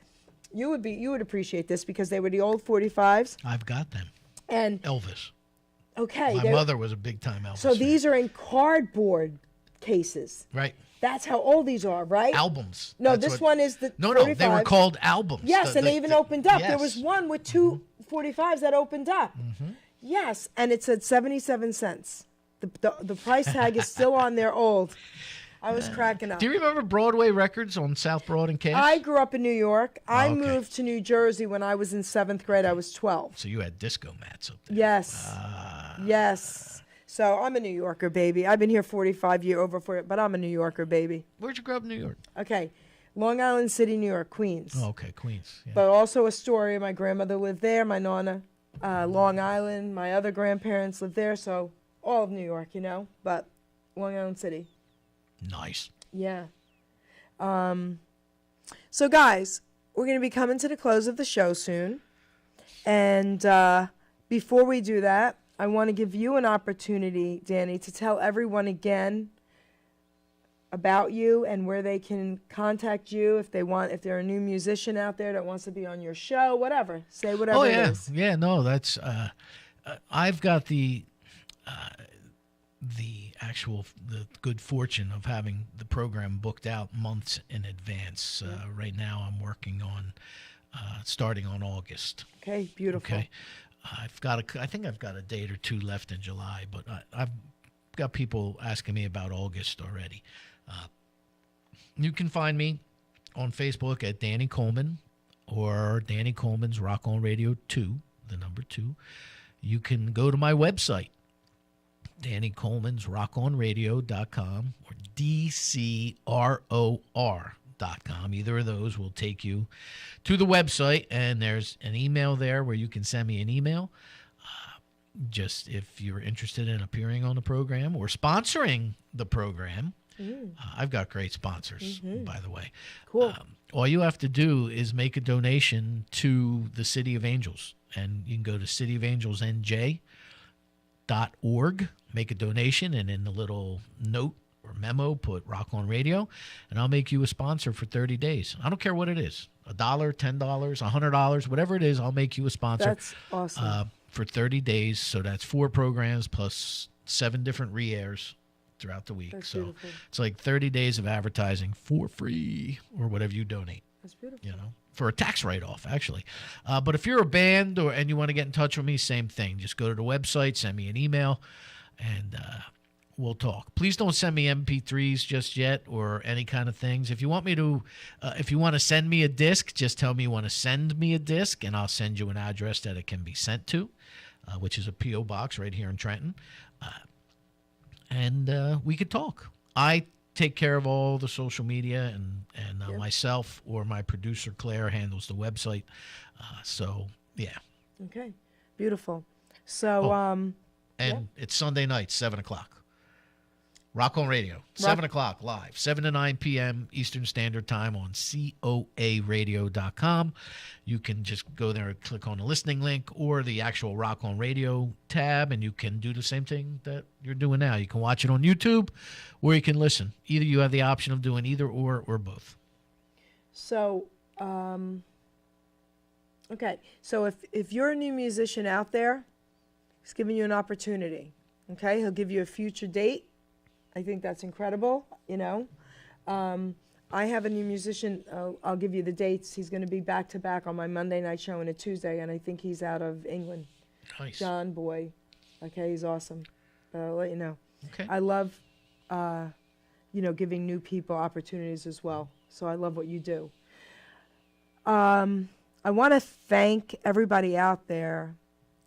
You would appreciate this because they were the old 45s. I've got them. And Elvis. Okay. My mother was a big time Elvis So fan. these are in cardboard cases. Right. That's how old these are, right? Albums. No, That's this one is the No, 45. they were called albums. Yes, and they even opened up. There yes. was one with 2 45s that opened up. Yes, and it said 77 cents. The price tag is still on there old. I was cracking up. Do you remember Broadway Records on South Broad and Cass? I grew up in New York. I okay. moved to New Jersey when I was in 7th grade. I was 12. So you had disco mats up there. Yes. Yes. So I'm a New Yorker, baby. I've been here 45 years over for it, but I'm a New Yorker, baby. Where'd you grow up in New York? Okay. Long Island City, New York, Queens. Oh, okay, Queens. Yeah. But also Astoria. My grandmother lived there. My nonna, Long Island. My other grandparents lived there. So all of New York, but Long Island City. Nice. Yeah. So, guys, we're going to be coming to the close of the show soon. And before we do that, I want to give you an opportunity, Danny, to tell everyone again about you and where they can contact you if they're a new musician out there that wants to be on your show, whatever. Say whatever it is. Yeah, no, that's I've got the good fortune of having the program booked out months in advance. Right now I'm working on starting on August. Okay, beautiful. Okay. I think I've got a date or 2 left in July, but I've got people asking me about August already. You can find me on Facebook at Danny Coleman or Danny Coleman's Rock On Radio 2, the number 2. You can go to my website, Danny Coleman's rockonradio.com or DCROR.com. Either of those will take you to the website, and there's an email there where you can send me an email. Just if you're interested in appearing on the program or sponsoring the program. I've got great sponsors, by the way. Cool. All you have to do is make a donation to the City of Angels, and you can go to cityofangelsnj.org, make a donation, and in the little note or memo, put Rock On Radio, and I'll make you a sponsor for 30 days. I don't care what it is, $1, $10, $100, whatever it is, I'll make you a sponsor. That's awesome. For 30 days, so that's 4 programs plus 7 different re-airs throughout the week. That's so beautiful. it's like 30 days of advertising for free or whatever you donate. That's beautiful. For a tax write-off, actually. But if you're a band and you want to get in touch with me, same thing. Just go to the website, send me an email, and we'll talk. Please don't send me MP3s just yet or any kind of things. If you want to send me a disc, just tell me you want to send me a disc, and I'll send you an address that it can be sent to, which is a P.O. box right here in Trenton. And we could talk. I take care of all the social media, and myself or my producer, Claire, handles the website. So, yeah. Okay, beautiful. So, It's Sunday night, 7 o'clock. Rock On Radio, 7 o'clock live, 7 to 9 p.m. Eastern Standard Time on COARadio.com. You can just go there and click on the listening link or the actual Rock On Radio tab, and you can do the same thing that you're doing now. You can watch it on YouTube or you can listen. Either you have the option of doing either or both. So, okay. So if you're a new musician out there, he's giving you an opportunity. Okay, he'll give you a future date. I think that's incredible, I have a new musician. I'll give you the dates. He's going to be back to back on my Monday night show and a Tuesday, and I think he's out of England. Nice. John Boy. Okay, he's awesome. I'll let you know. Okay. I love, giving new people opportunities as well. So I love what you do. I want to thank everybody out there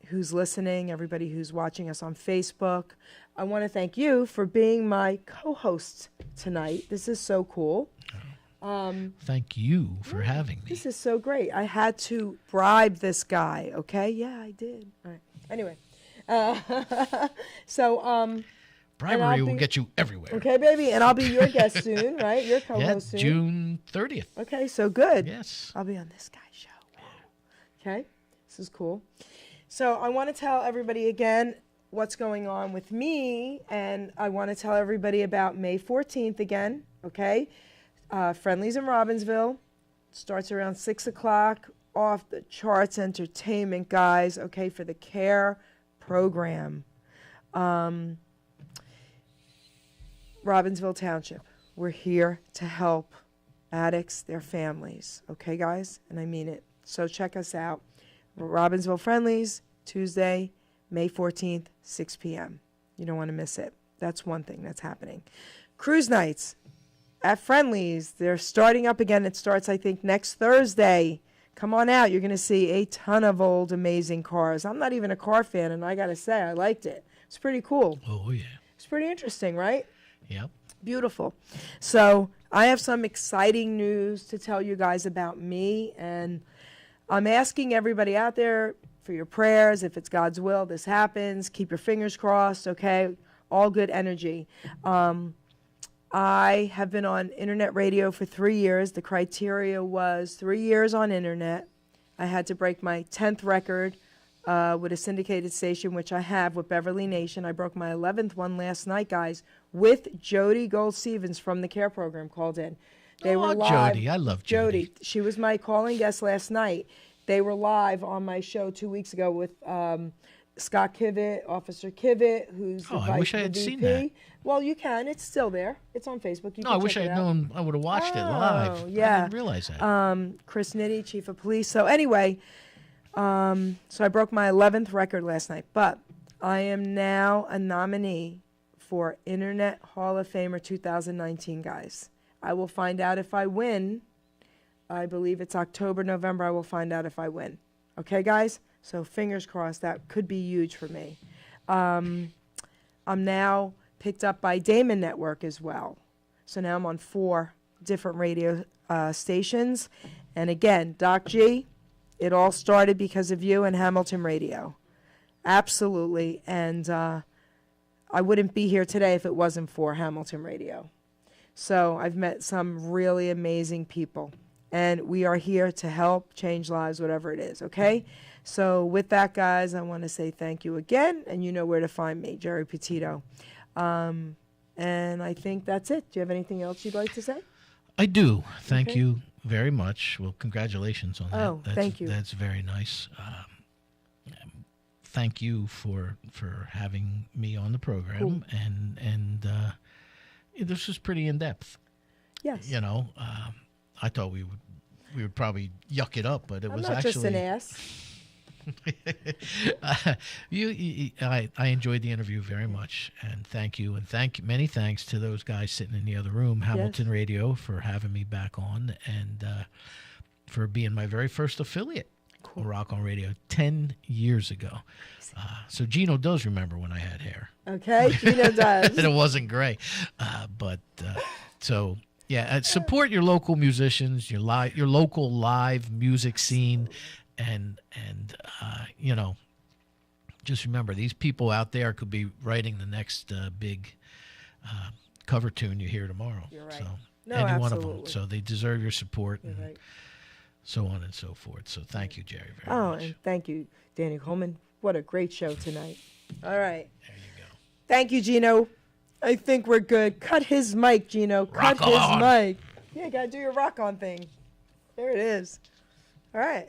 who's listening, everybody who's watching us on Facebook. I want to thank you for being my co-host tonight. This is so cool. Thank you for having me. This is so great. I had to bribe this guy, okay? Yeah, I did. All right. Anyway. Bribery will get you everywhere. Okay, baby. And I'll be your guest soon, right? Your co-host soon. June 30th. Okay, so good. Yes. I'll be on this guy's show. Okay? This is cool. So I want to tell everybody again what's going on with me, and I want to tell everybody about May 14th again, okay? Friendlies in Robbinsville. Starts around 6 o'clock. Off the charts entertainment, guys, okay, for the CARE program. Robbinsville Township. We're here to help addicts, their families, okay, guys? And I mean it. So check us out. Robbinsville Friendlies, Tuesday, May 14th, 6 p.m. You don't want to miss it. That's one thing that's happening. Cruise nights at Friendlies. They're starting up again. It starts, I think, next Thursday. Come on out. You're going to see a ton of old, amazing cars. I'm not even a car fan, and I got to say, I liked it. It's pretty cool. Oh, yeah. It's pretty interesting, right? Yep. Beautiful. So I have some exciting news to tell you guys about me, and I'm asking everybody out there for your prayers. If it's God's will, this happens. Keep your fingers crossed, okay? All good energy. I have been on internet radio for 3 years. The criteria was 3 years on internet. I had to break my 10th record with a syndicated station, which I have with Beverly Nation. I broke my 11th one last night, guys, with Jody Gold-Stevens from the CARE program called in. They were live. Jody. I love Jody. She was my calling guest last night. They were live on my show 2 weeks ago with Scott Kivett, Officer Kivett, who's the I wish I had VP. seen that. Well, you can. It's still there. It's on Facebook. You No, can I wish I check had it out. known. I would have watched it live. Yeah. I didn't realize that. Chris Nitty, Chief of Police. So anyway, so I broke my 11th record last night, but I am now a nominee for Internet Hall of Famer 2019, guys. I will find out if I win. I believe it's October, November. I will find out if I win. Okay, guys? So fingers crossed. That could be huge for me. I'm now picked up by Damon Network as well. So now I'm on 4 different radio stations. And again, Doc G, it all started because of you and Hamilton Radio. Absolutely. And I wouldn't be here today if it wasn't for Hamilton Radio. So I've met some really amazing people. And we are here to help change lives, whatever it is, okay? So with that, guys, I want to say thank you again. And you know where to find me, Geri Petito. And I think that's it. Do you have anything else you'd like to say? I do. Thank you very much. Well, congratulations on that. Oh, thank you. That's very nice. Thank you for having me on the program. Cool. And this was pretty in depth. Yes. You know, I thought we would probably yuck it up, but it I'm was not actually just an ass. I enjoyed the interview very much, and thank you, and many thanks to those guys sitting in the other room, Hamilton Radio, for having me back on, and for being my very first affiliate on Rock on Radio 10 years ago. So Gino does remember when I had hair. Okay, Gino does. And it wasn't gray, so. Yeah, support your local musicians, your local live music scene, and you know, just remember, these people out there could be writing the next big cover tune you hear tomorrow. You're right. So No, any one of absolutely. them. So they deserve your support, You're and right. so on and so forth. So thank you, Jerry, very Oh, much. and thank you, Danny Coleman. What a great show tonight. All right. There you go. Thank you, Gino. I think we're good. Cut his mic, Gino. Cut Rock his on. mic. Yeah, you got to do your rock on thing. There it is. All right.